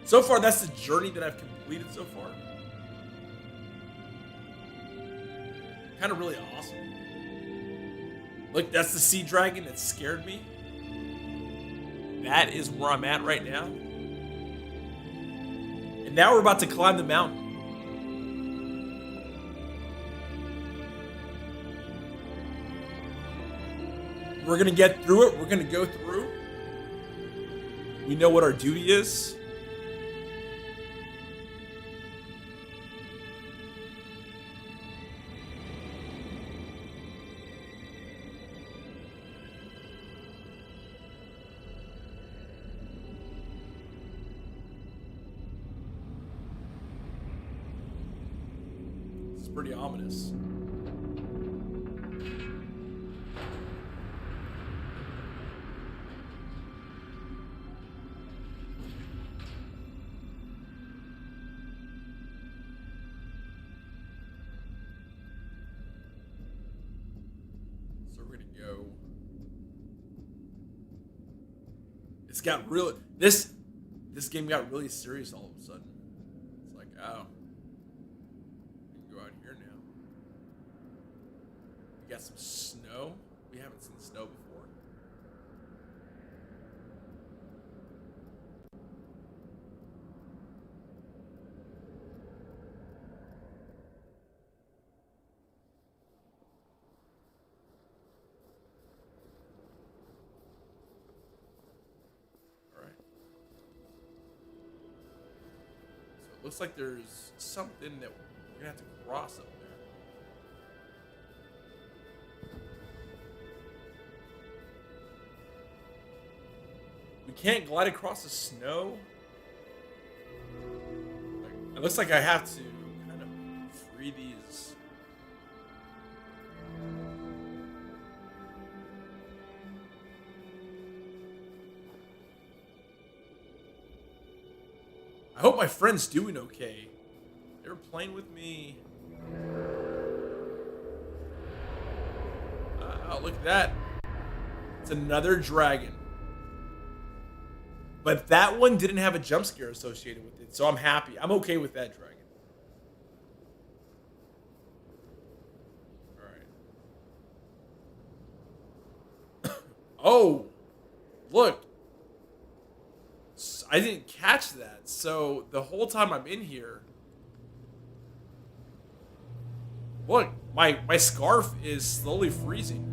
So far, that's the journey that I've completed so far. Kind of really awesome. Look, that's the sea dragon that scared me. That is where I'm at right now. And now we're about to climb the mountain. We're gonna get through it. We're gonna go through. We know what our duty is. It's pretty ominous. It's got really this game got really serious all of a sudden. It's like, oh, we can go out here now. We got some snow. We haven't seen snow before. Looks like there's something that we're gonna have to cross up there. We can't glide across the snow. It looks like I have to kind of free these. I hope my friend's doing okay. They were playing with me. Oh, look at that. It's another dragon. But that one didn't have a jump scare associated with it, so I'm happy. I'm okay with that dragon. Alright. Oh! Look! I didn't catch that. So the whole time I'm in here, look, my scarf is slowly freezing.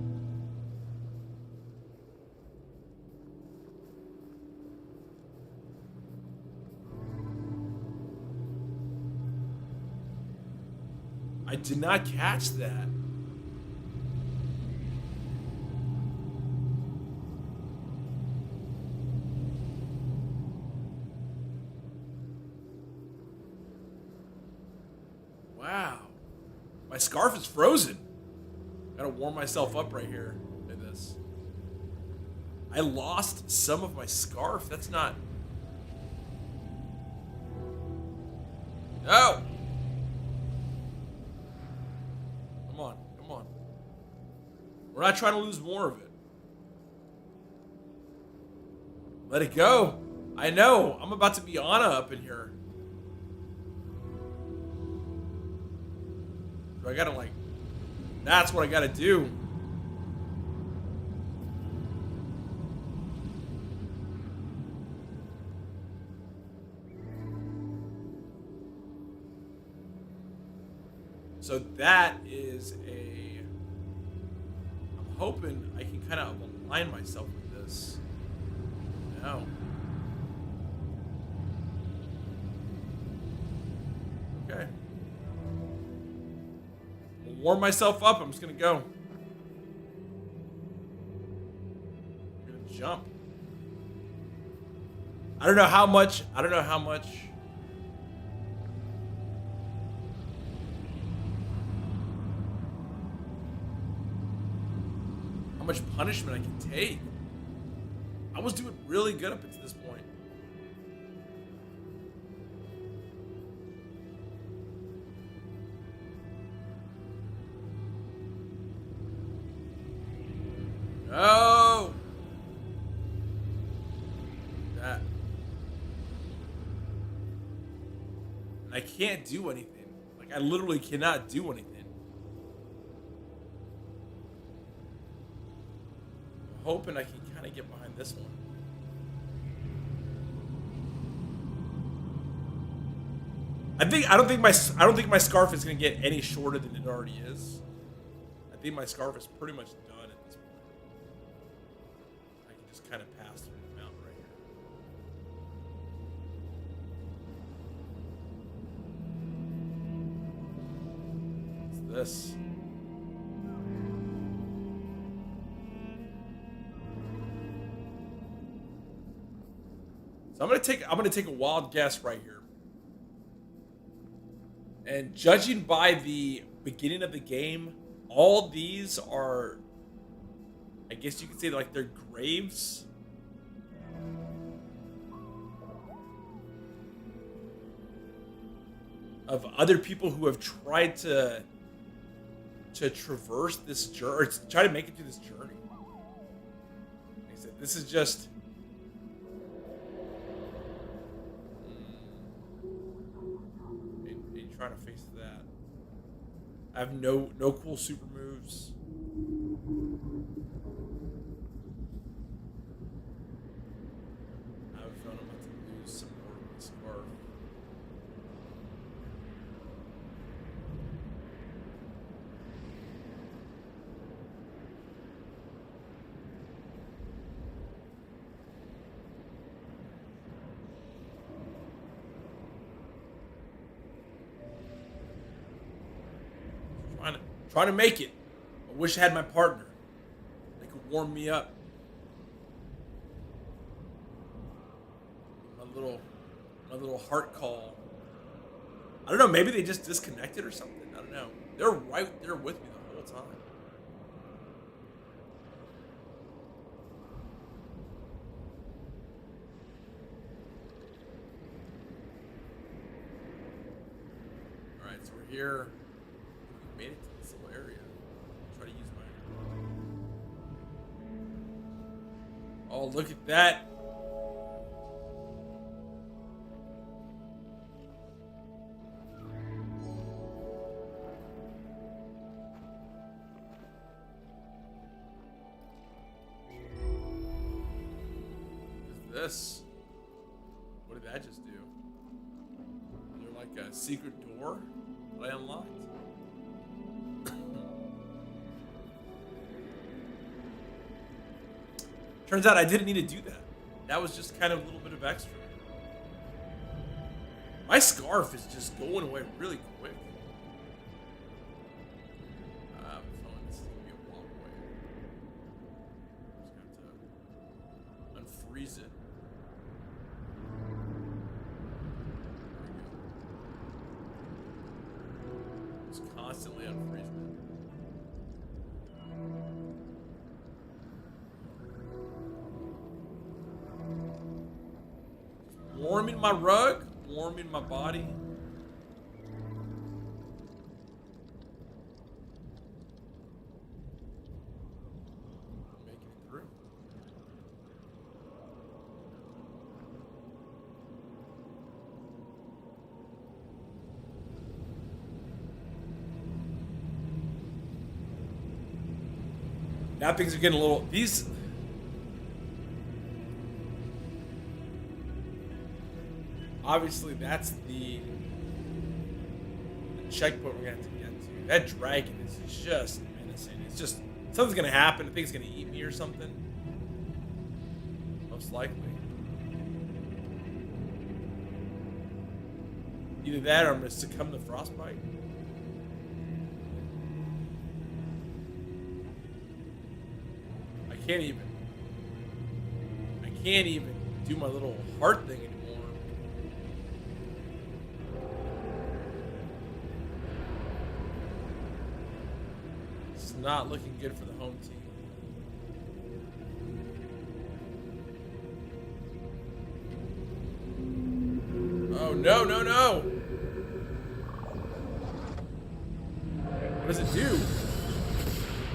I did not catch that. Wow. My scarf is frozen. Gotta warm myself up right here in this. I lost some of my scarf. That's not... No! Come on, come on. We're not trying to lose more of it. Let it go. I know. I'm about to be Anna up in here. I gotta like, that's what I gotta do. So that is a... I'm hoping I can kind of align myself with this. No. Okay. I'll warm myself up. I'm just going to go. I'm going to jump. I don't know how much. How much punishment I can take. I was doing really good up until this point. No. That. And I can't do anything. Like, I literally cannot do anything. I'm hoping I can kind of get behind this one. I don't think my scarf is going to get any shorter than it already is. I think my scarf is pretty much done at this point. I can just kind of pass through the mountain right here. What's this? So I'm gonna take a wild guess right here. And judging by the beginning of the game, all these are, I guess you could say, like, they're graves. Of other people who have tried to traverse this journey, or try to make it through this journey. Like I said, this is just... trying to face that. I have no cool super moves. I have a feeling I'm about to lose some more of my scarf. Trying to make it. I wish I had my partner. They could warm me up. My little heart call. I don't know, maybe they just disconnected or something. I don't know. They're right there with me the whole time. Alright, so we're here. We made it to this little area. I'll try to use my... Oh, look at that. What is this? What did that just do? Is there like a secret door that I unlocked? Turns out I didn't need to do that. That was just kind of a little bit of extra. My scarf is just going away really quick. I have a feeling this is going to be a long way. I'm just going to unfreeze it. There we go. Just constantly unfreezing it. Warming my rug, warming my body. Making it through. Now things are getting a little... These... Obviously, that's the checkpoint we're going to have to get to. That dragon is just menacing. It's just something's gonna happen. I think it's gonna eat me or something. Most likely. Either that or I'm gonna succumb to frostbite. I can't even do my little heart thing anymore. It's not looking good for the home team. Oh, no, no, no! What does it do?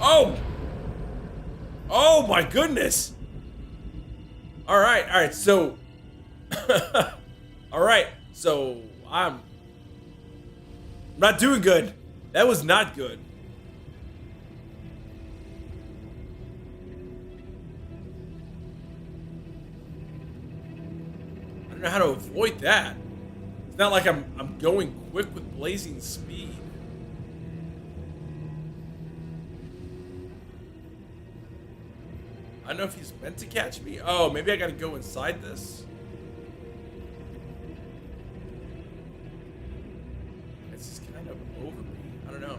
Oh! Oh my goodness! Alright, so... Alright, so I'm not doing good. That was not good. I don't know how to avoid that. It's not like I'm going quick with blazing speed. I don't know if he's meant to catch me. Oh, maybe I gotta go inside this. This is kind of over me. I don't know.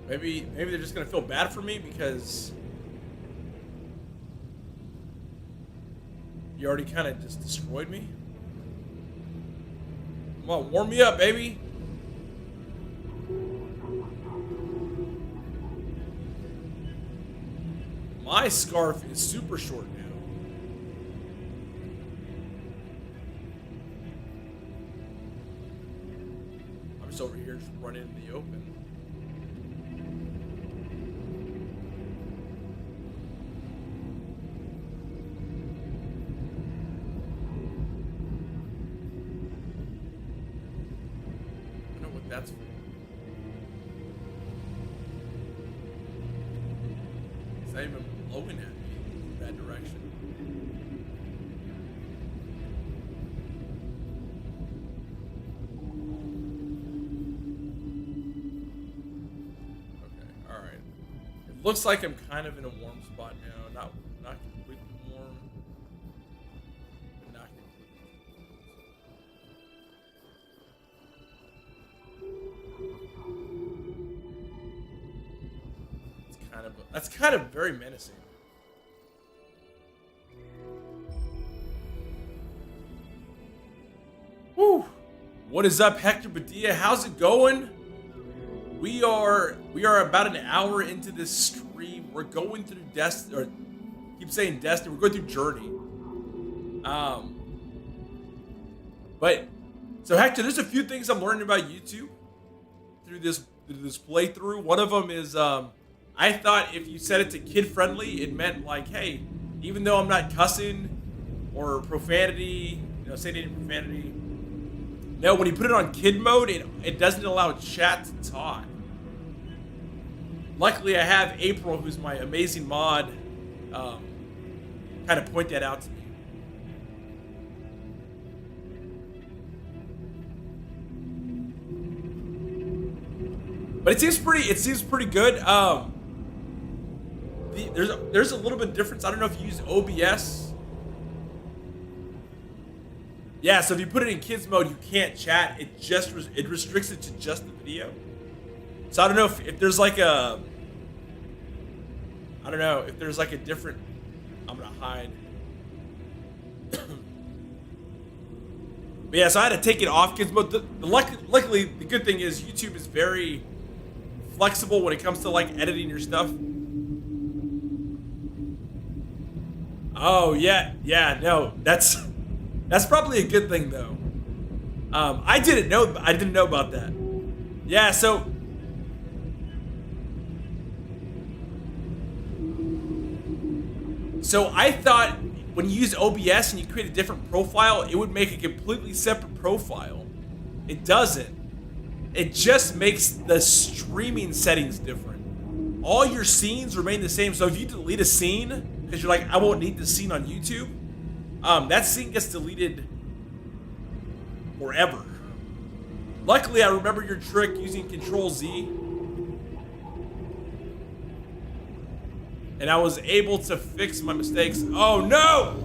Maybe they're just gonna feel bad for me because you already kind of just destroyed me. Come on, warm me up, baby. My scarf is super short now. I'm just over here just running in the open. I don't know what that's for. It's not even blowing at me in that direction. Okay, alright. It looks like I'm kind of in a warm spot now. Not completely warm. But not completely. That's kind of very menacing. Whew. What is up, Hector Padilla? How's it going? We are about an hour into this stream. We're going through Destiny, or keep saying Destiny. We're going through Journey. But so Hector, there's a few things I'm learning about YouTube through this playthrough. One of them is I thought if you set it to kid friendly, it meant like, hey, even though I'm not cussing or profanity, saying any profanity. No, when you put it on kid mode, it doesn't allow chat to talk. Luckily, I have April, who's my amazing mod, kind of point that out to me. But it seems pretty good. There's a little bit of difference. I don't know if you use OBS. Yeah, so if you put it in kids mode, you can't chat. It restricts it to just the video. So I don't know if there's like a, I don't know if there's like a different. I'm gonna hide. But yeah, so I had to take it off kids mode. Luckily, the good thing is YouTube is very flexible when it comes to like editing your stuff. Oh yeah, no, that's probably a good thing though. I didn't know about that. Yeah, so I thought when you use OBS and you create a different profile, it would make a completely separate profile. It doesn't. It just makes the streaming settings different. All your scenes remain the same. So if you delete a scene because you're like, I won't need this scene on YouTube, that scene gets deleted forever. Luckily, I remember your trick using Control Z. And I was able to fix my mistakes. Oh no!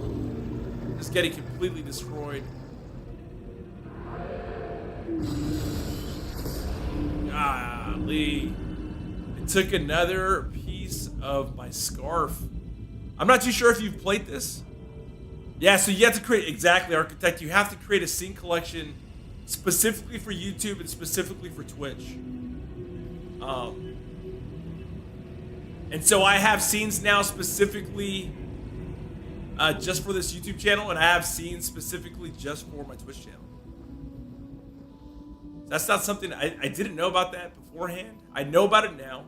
Just getting completely destroyed. Golly. It took another piece of my scarf. I'm not too sure if you've played this. Yeah, so you have to create, exactly, Architect. You have to create a scene collection specifically for YouTube and specifically for Twitch. And so I have scenes now specifically just for this YouTube channel, and I have scenes specifically just for my Twitch channel. That's not something, I didn't know about that beforehand. I know about it now,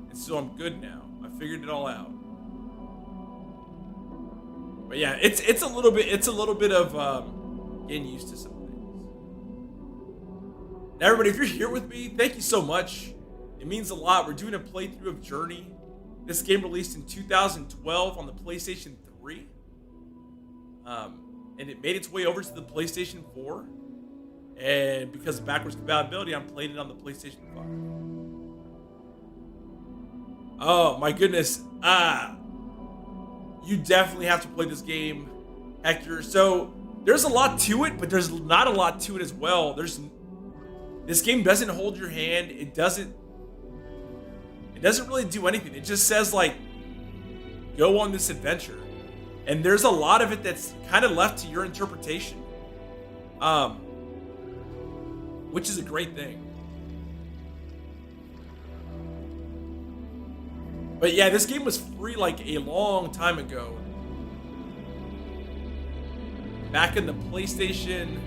and so I'm good now. I figured it all out. But yeah, it's a little bit of getting used to some things. Now, everybody, if you're here with me, thank you so much. It means a lot. We're doing a playthrough of Jouney. This game released in 2012 on the PlayStation 3. And it made its way over to the PlayStation 4. And because of backwards compatibility, I'm playing it on the PlayStation 5. Oh my goodness. You definitely have to play this game, Hector. So there's a lot to it, but there's not a lot to it as well. This game doesn't hold your hand. It doesn't really do anything. It just says, like, go on this adventure. And there's a lot of it that's kind of left to your interpretation. Which is a great thing. But yeah, this game was free like a long time ago. Back in the PlayStation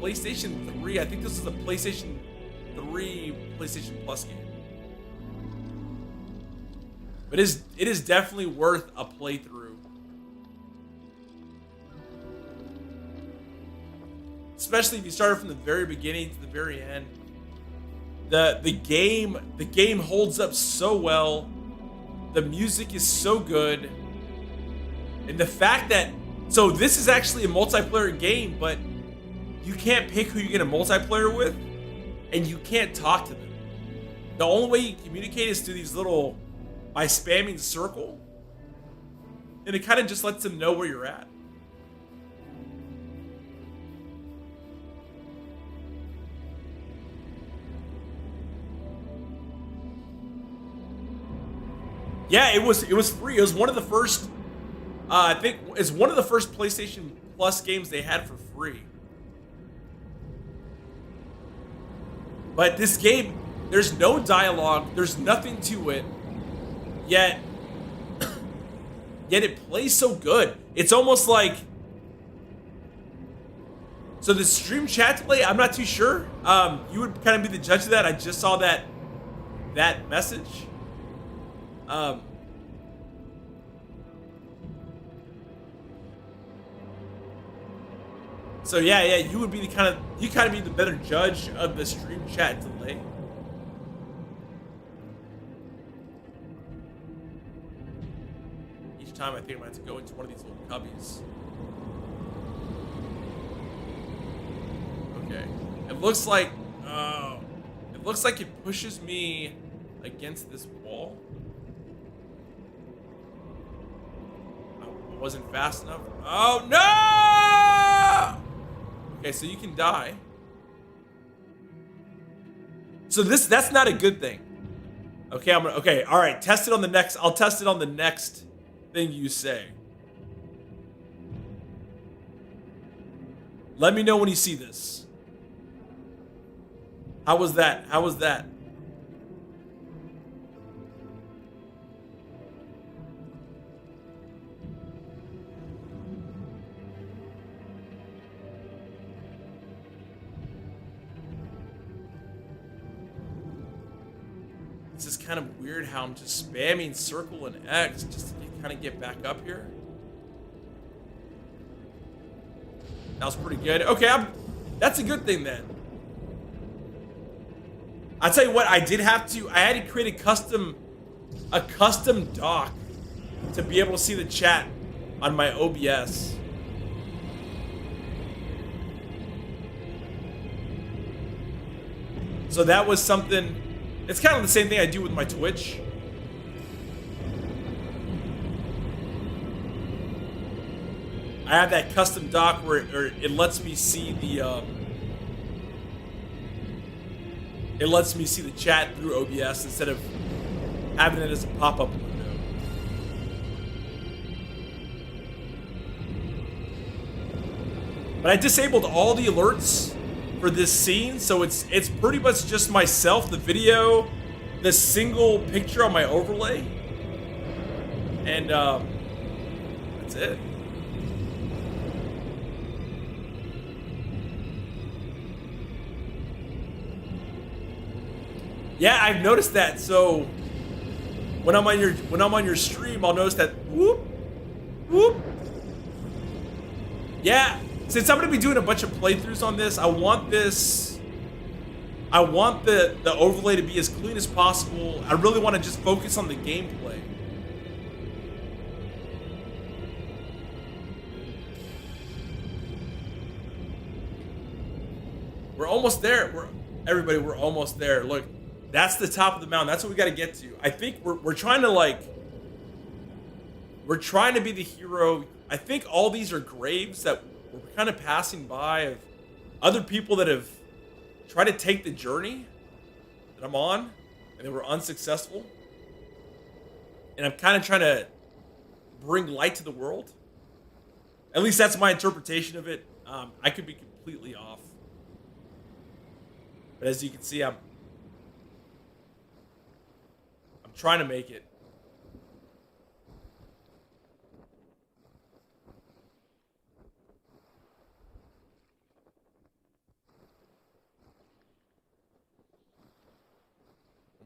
3. I think this is a PlayStation 3 PlayStation Plus game. But it is definitely worth a playthrough. Especially if you started from the very beginning to the very end. The game holds up so well. The music is so good. And the fact that, so this is actually a multiplayer game, but you can't pick who you're gonna multiplayer with, and you can't talk to them. The only way you communicate is through these little, by spamming the circle, and it kind of just lets them know where you're at. Yeah, it was free. It was one of the first, I think it's one of the first PlayStation Plus games they had for free. But this game, there's no dialogue, there's nothing to it, yet it plays so good. It's almost like, so the stream chat delay, I'm not too sure. You would kind of be the judge of that. I just saw that message. So yeah, you would be the kind of be the better judge of the stream chat delay. Each time I think I'm gonna have to go into one of these little cubbies. Okay. It looks like it pushes me against this wall. I wasn't fast enough. Oh no! Okay, so you can die. So that's not a good thing. Okay, okay, all right, test it on the next, I'll test it on the next thing you say. Let me know when you see this. How was that? How was that? This is kind of weird how I'm just spamming circle and X just to kind of get back up here. That was pretty good. Okay, that's a good thing then. I'll tell you what, I had to create a custom dock to be able to see the chat on my OBS. So that was something. It's kind of the same thing I do with my Twitch. I have that custom dock where it lets me see the it lets me see the chat through OBS instead of having it as a pop-up window. But I disabled all the alerts for this scene, so it's pretty much just myself, the video, the single picture on my overlay, and that's it. Yeah, I've noticed that. So when I'm on your stream, I'll notice that whoop, whoop. Yeah, since I'm gonna be doing a bunch of playthroughs on this, I want the overlay to be as clean as possible. I really want to just focus on the gameplay. We're almost there. Everybody, we're almost there. Look. That's the top of the mountain. That's what we got to get to. I think we're trying to we're trying to be the hero. I think all these are graves that we're kind of passing by of other people that have tried to take the journey that I'm on and they were unsuccessful. And I'm kind of trying to bring light to the world. At least that's my interpretation of it. I could be completely off. But as you can see, I'm trying to make it.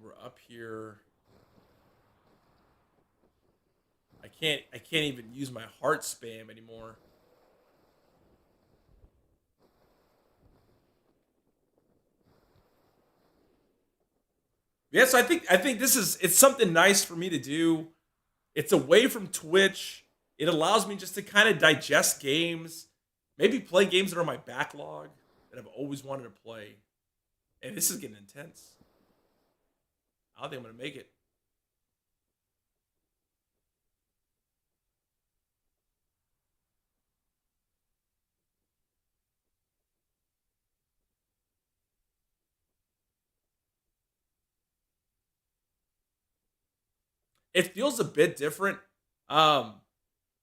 We're up here. I can't even use my heart spam anymore. Yes, I think it's something nice for me to do. It's away from Twitch. It allows me just to kind of digest games, maybe play games that are on my backlog that I've always wanted to play. And this is getting intense. I don't think I'm gonna make it. It feels a bit different,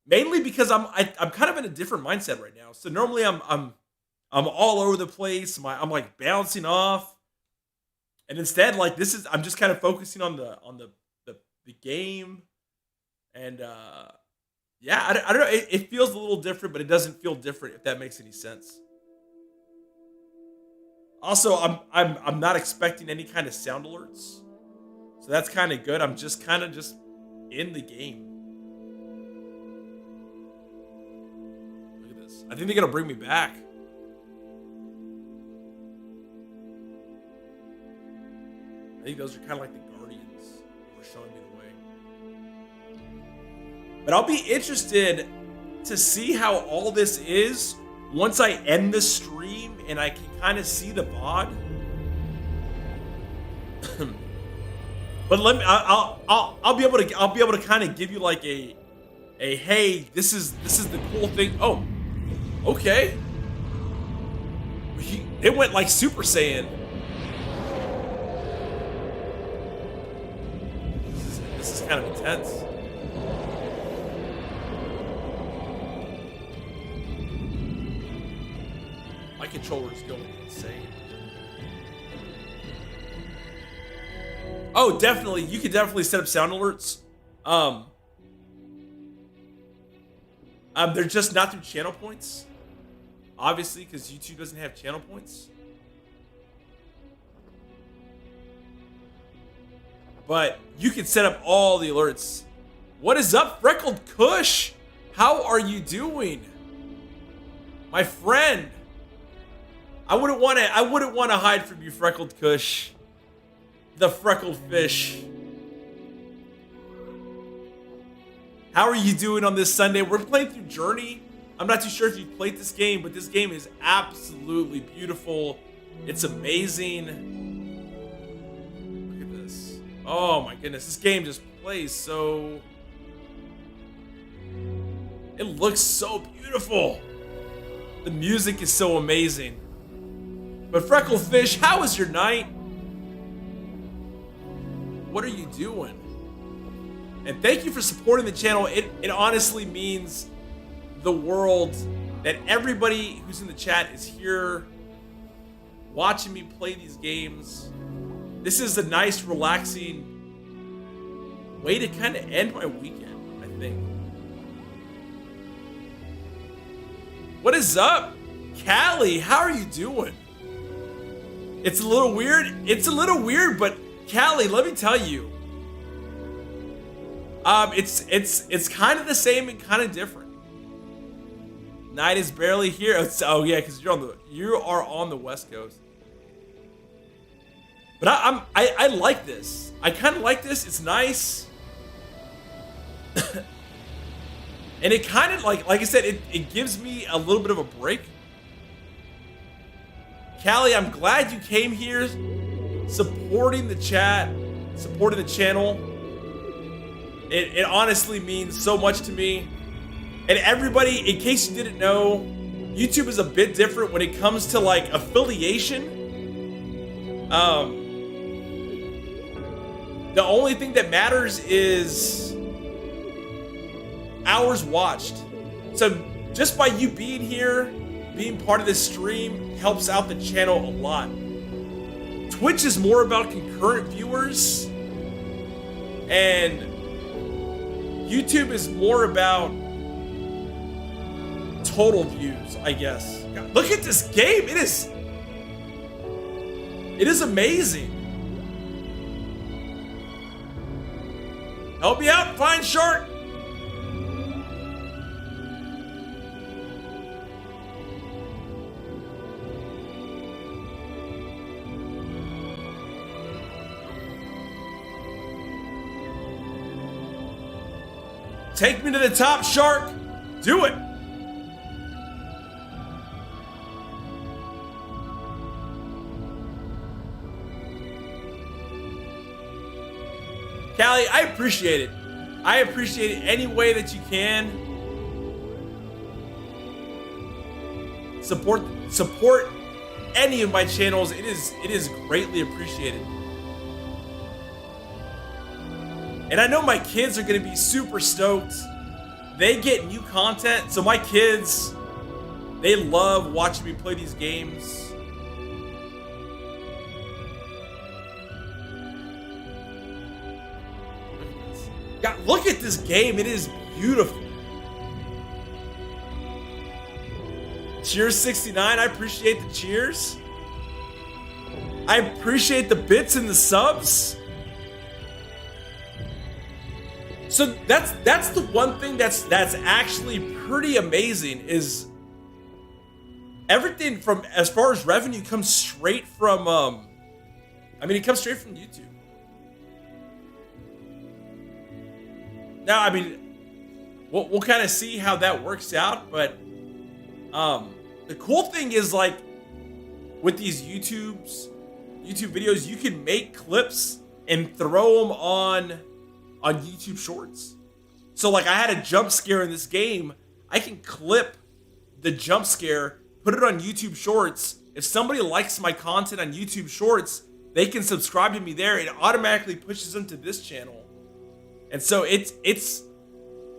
mainly because I'm kind of in a different mindset right now. So normally I'm all over the place. I'm like bouncing off, and instead I'm just kind of focusing on the game, and yeah, I don't know. It feels a little different, but it doesn't feel different if that makes any sense. Also, I'm not expecting any kind of sound alerts, so that's kind of good. I'm just kind of in the game. Look at this. I think they're gonna bring me back. I think those are kind of like the guardians who were showing me the way. But I'll be interested to see how all this is once I end the stream and I can kind of see the VOD. But I'll be able to kind of give you like a hey, this is the cool thing. Oh, okay. It went like Super Saiyan. This is kind of intense. My controller is going insane. Oh, definitely. You could definitely set up sound alerts. They're just not through channel points. Obviously, because YouTube doesn't have channel points. But you can set up all the alerts. What is up, Freckled Kush? How are you doing? My friend. I wouldn't want to hide from you, Freckled Kush. The freckled fish. How are you doing on this Sunday? We're playing through Jouney. I'm not too sure if you've played this game, but this game is absolutely beautiful. It's amazing. Look at this. Oh my goodness, this game just plays so... It looks so beautiful. The music is so amazing. But Frecklefish, how was your night? What are you doing? And thank you for supporting the channel. It honestly means the world that everybody who's in the chat is here watching me play these games. This is a nice, relaxing way to kind of end my weekend, I think. What is up, Callie? How are you doing? It's a little weird. It's a little weird, but Callie, let me tell you, it's kind of the same and kind of different. Night is barely here. Oh yeah, because you are on the West Coast. But I like this. I kind of like this. It's nice. And it kind of like I said, it gives me a little bit of a break. Callie, I'm glad you came here, supporting the chat, supporting the channel. It honestly means so much to me. And everybody, in case you didn't know, YouTube is a bit different when it comes to like affiliation. The only thing that matters is hours watched. So just by you being here, being part of this stream helps out the channel a lot. Twitch is more about concurrent viewers, and YouTube is more about total views, I guess. God, look at this game. It is amazing. Help me out, Fine Shark. Take me to the top, Shark. Do it. Callie, I appreciate it. I appreciate it any way that you can. Support any of my channels. It is greatly appreciated. And I know my kids are gonna be super stoked. They get new content, so my kids, they love watching me play these games. God, look at this game. It is beautiful. Cheers 69. I appreciate the cheers. I appreciate the bits and the subs. So that's the one thing that's actually pretty amazing is everything from as far as revenue comes straight from it comes straight from YouTube. Now, I mean, we'll kind of see how that works out, but the cool thing is like with these YouTube videos, you can make clips and throw them on YouTube Shorts. So like I had a jump scare in this game, I can clip the jump scare, put it on YouTube Shorts. If somebody likes my content on YouTube Shorts, they can subscribe to me there. It automatically pushes them to this channel. And so it's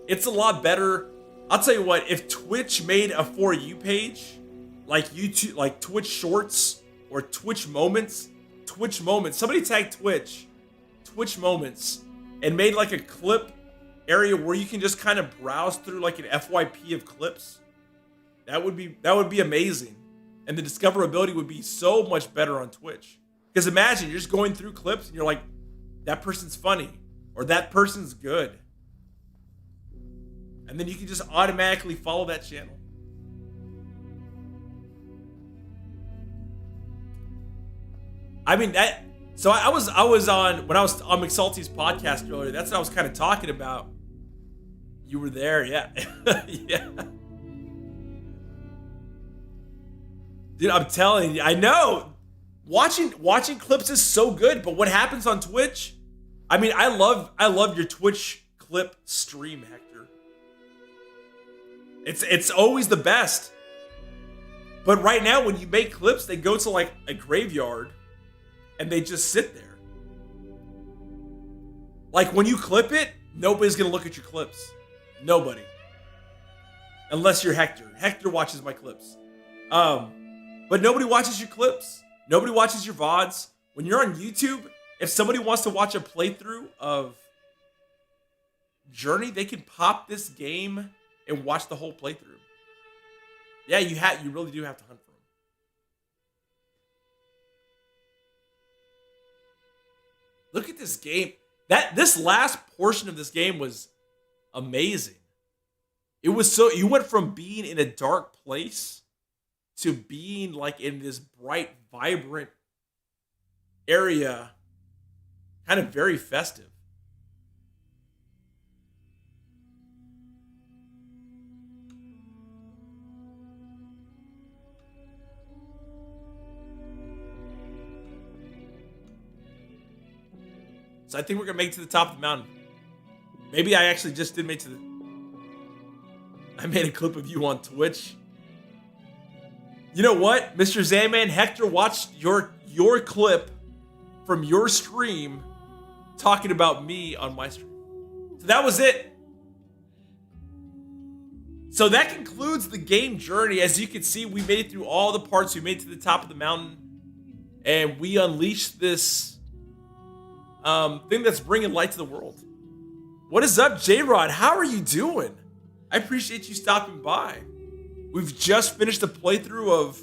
a lot better. I'll tell you what, if Twitch made a For You page, like YouTube, like Twitch Shorts or Twitch Moments, somebody tag Twitch Moments, and made like a clip area where you can just kind of browse through like an FYP of clips, that would be amazing. And the discoverability would be so much better on Twitch. Because imagine you're just going through clips and you're like, that person's funny or that person's good. And then you can just automatically follow that channel. I mean that. So I was on when I was on McSalty's podcast earlier. That's what I was kind of talking about. You were there, yeah. Yeah. Dude, I'm telling you, I know. Watching clips is so good, but what happens on Twitch? I mean, I love your Twitch clip stream, Hector. It's always the best. But right now, when you make clips, they go to like a graveyard and they just sit there. Like when you clip it, nobody's gonna look at your clips. Nobody. Unless you're Hector. Hector watches my clips. But nobody watches your clips. Nobody watches your VODs. When you're on YouTube, if somebody wants to watch a playthrough of Journey, they can pop this game and watch the whole playthrough. Yeah, you really do have to hunt for them. Look at this game. This last portion of this game was amazing. It was so, you went from being in a dark place to being like in this bright, vibrant area, kind of very festive. So I think we're gonna make it to the top of the mountain. Maybe I actually just did make it to the... I made a clip of you on Twitch. You know what, Mr. Zayman, Hector watched your clip from your stream talking about me on my stream. So that was it. So that concludes the game Journey. As you can see, we made it through all the parts. We made it to the top of the mountain. And we unleashed this thing that's bringing light to the world. What is up, J-Rod? How are you doing? I appreciate you stopping by. We've just finished the playthrough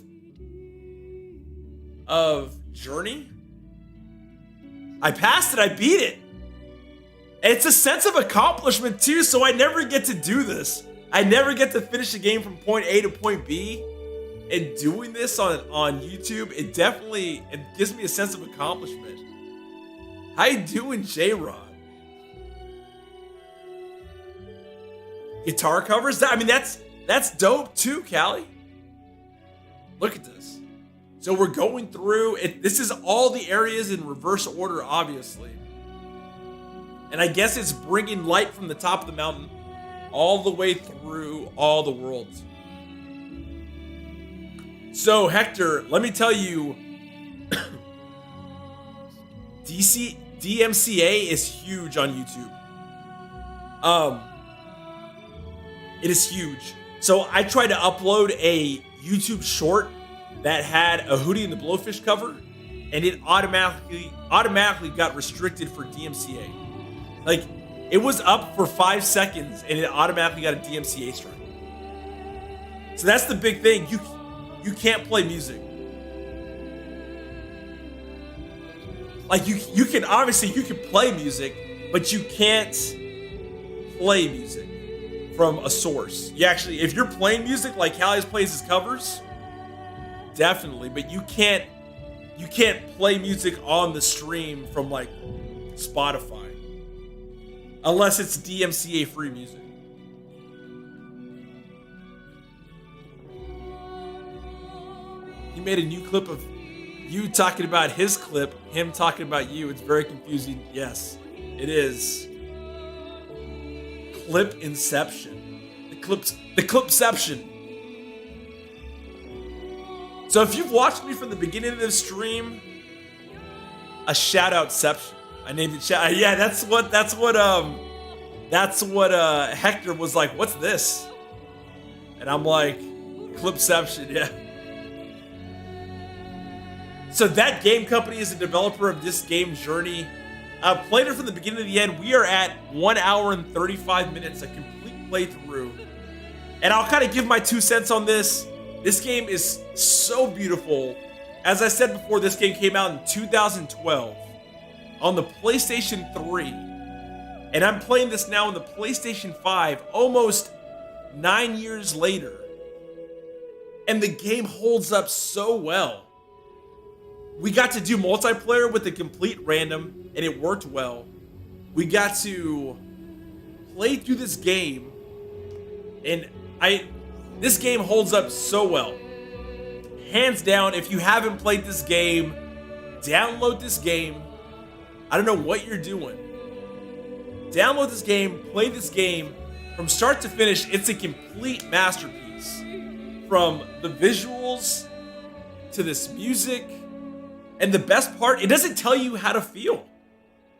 of Journey. I passed it, I beat it. And it's a sense of accomplishment too, so I never get to do this. I never get to finish a game from point A to point B. And doing this on YouTube, it gives me a sense of accomplishment. How you doing, J-Rod? Guitar covers? I mean, that's dope too, Callie. Look at this. So we're going through it. This is all the areas in reverse order, obviously. And I guess it's bringing light from the top of the mountain all the way through all the worlds. So Hector, let me tell you, DMCA is huge on YouTube. It is huge. So I tried to upload a YouTube short that had a Hootie and the Blowfish cover, and it automatically got restricted for DMCA. Like, it was up for 5 seconds, and it automatically got a DMCA strike. So that's the big thing. You can't play music. Like, you can play music, but you can't play music from a source. You actually, if you're playing music like Callie plays his covers, definitely, but you can't play music on the stream from like Spotify unless it's DMCA free music. He made a new clip of you talking about his clip, him talking about you. It's very confusing. Yes, it is. Clip inception. The clipception. So if you've watched me from the beginning of this stream, a shout outception. I named it shout. Yeah, that's what Hector was like, what's this? And I'm like, clipception, yeah. So that game company is a developer of this game Journey. Played it from the beginning to the end. We are at 1 hour and 35 minutes, a complete playthrough. And I'll kind of give my 2 cents on this. This game is so beautiful. As I said before, this game came out in 2012 on the PlayStation 3. And I'm playing this now on the PlayStation 5, almost 9 years later. And the game holds up so well. We got to do multiplayer with a complete random, and it worked well. We got to play through this game And this game holds up so well. Hands down, if you haven't played this game, download this game. I don't know what you're doing. Download this game, play this game. From start to finish, it's a complete masterpiece. From the visuals to this music. And the best part, it doesn't tell you how to feel.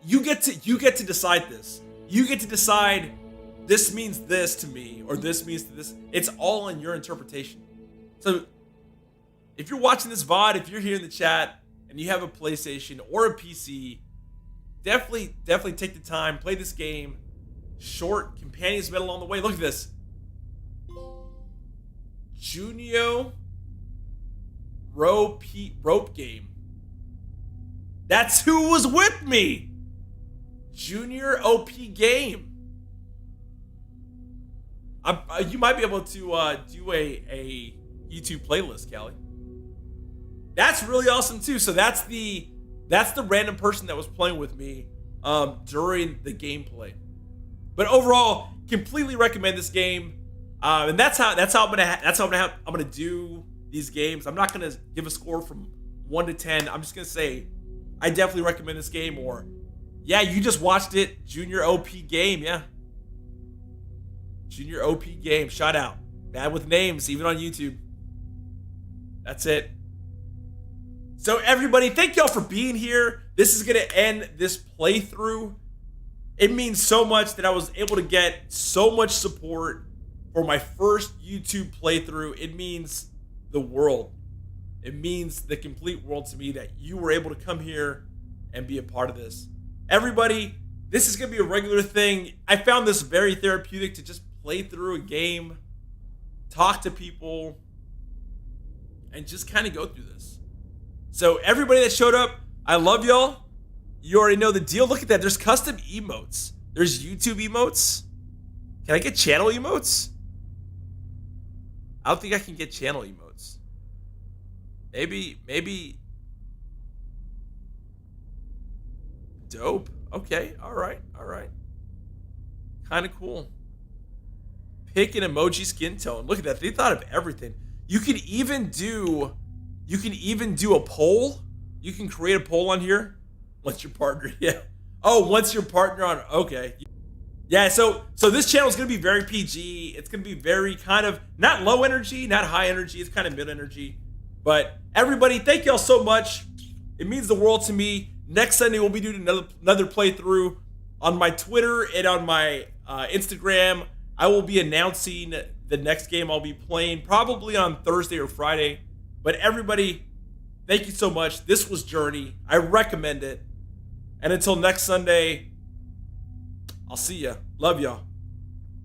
You get to decide this. You get to decide this means this to me or this means to this. It's all in your interpretation. So if you're watching this VOD, if you're here in the chat and you have a PlayStation or a PC, definitely take the time, play this game. Short companions met along the way. Look at this. Jouney rope game. That's who was with me. Junior OP game. You might be able to do a YouTube playlist, Callie. That's really awesome too. So that's the random person that was playing with me during the gameplay. But overall, completely recommend this game. And that's how I'm gonna do these games. I'm not gonna give a score from 1 to 10. I'm just gonna say I definitely recommend this game. Or yeah, you just watched it. Junior OP game, yeah. Junior OP game. Shout out. Bad with names, even on YouTube. That's it. So everybody, thank y'all for being here. This is gonna end this playthrough. It means so much that I was able to get so much support for my first YouTube playthrough. It means the world. It means the complete world to me that you were able to come here and be a part of this. Everybody, this is gonna be a regular thing. I found this very therapeutic to just play through a game, talk to people, and just kind of go through this. So everybody that showed up, I love y'all. You already know the deal. Look at that. There's custom emotes. There's YouTube emotes. Can I get channel emotes? I don't think I can get channel emotes. Maybe. Dope. Okay. All right. Kind of cool. Pick an emoji skin tone. Look at that. They thought of everything. You can even do a poll. You can create a poll on here. Once your partner, yeah. Oh, once your partner on, okay. Yeah, so this channel is going to be very PG. It's going to be very kind of, not low energy, not high energy. It's kind of mid energy. But everybody, thank y'all so much. It means the world to me. Next Sunday, we'll be doing another playthrough on my Twitter and on my Instagram. I will be announcing the next game I'll be playing, probably on Thursday or Friday. But everybody, thank you so much. This was Journey. I recommend it. And until next Sunday, I'll see ya. Love y'all.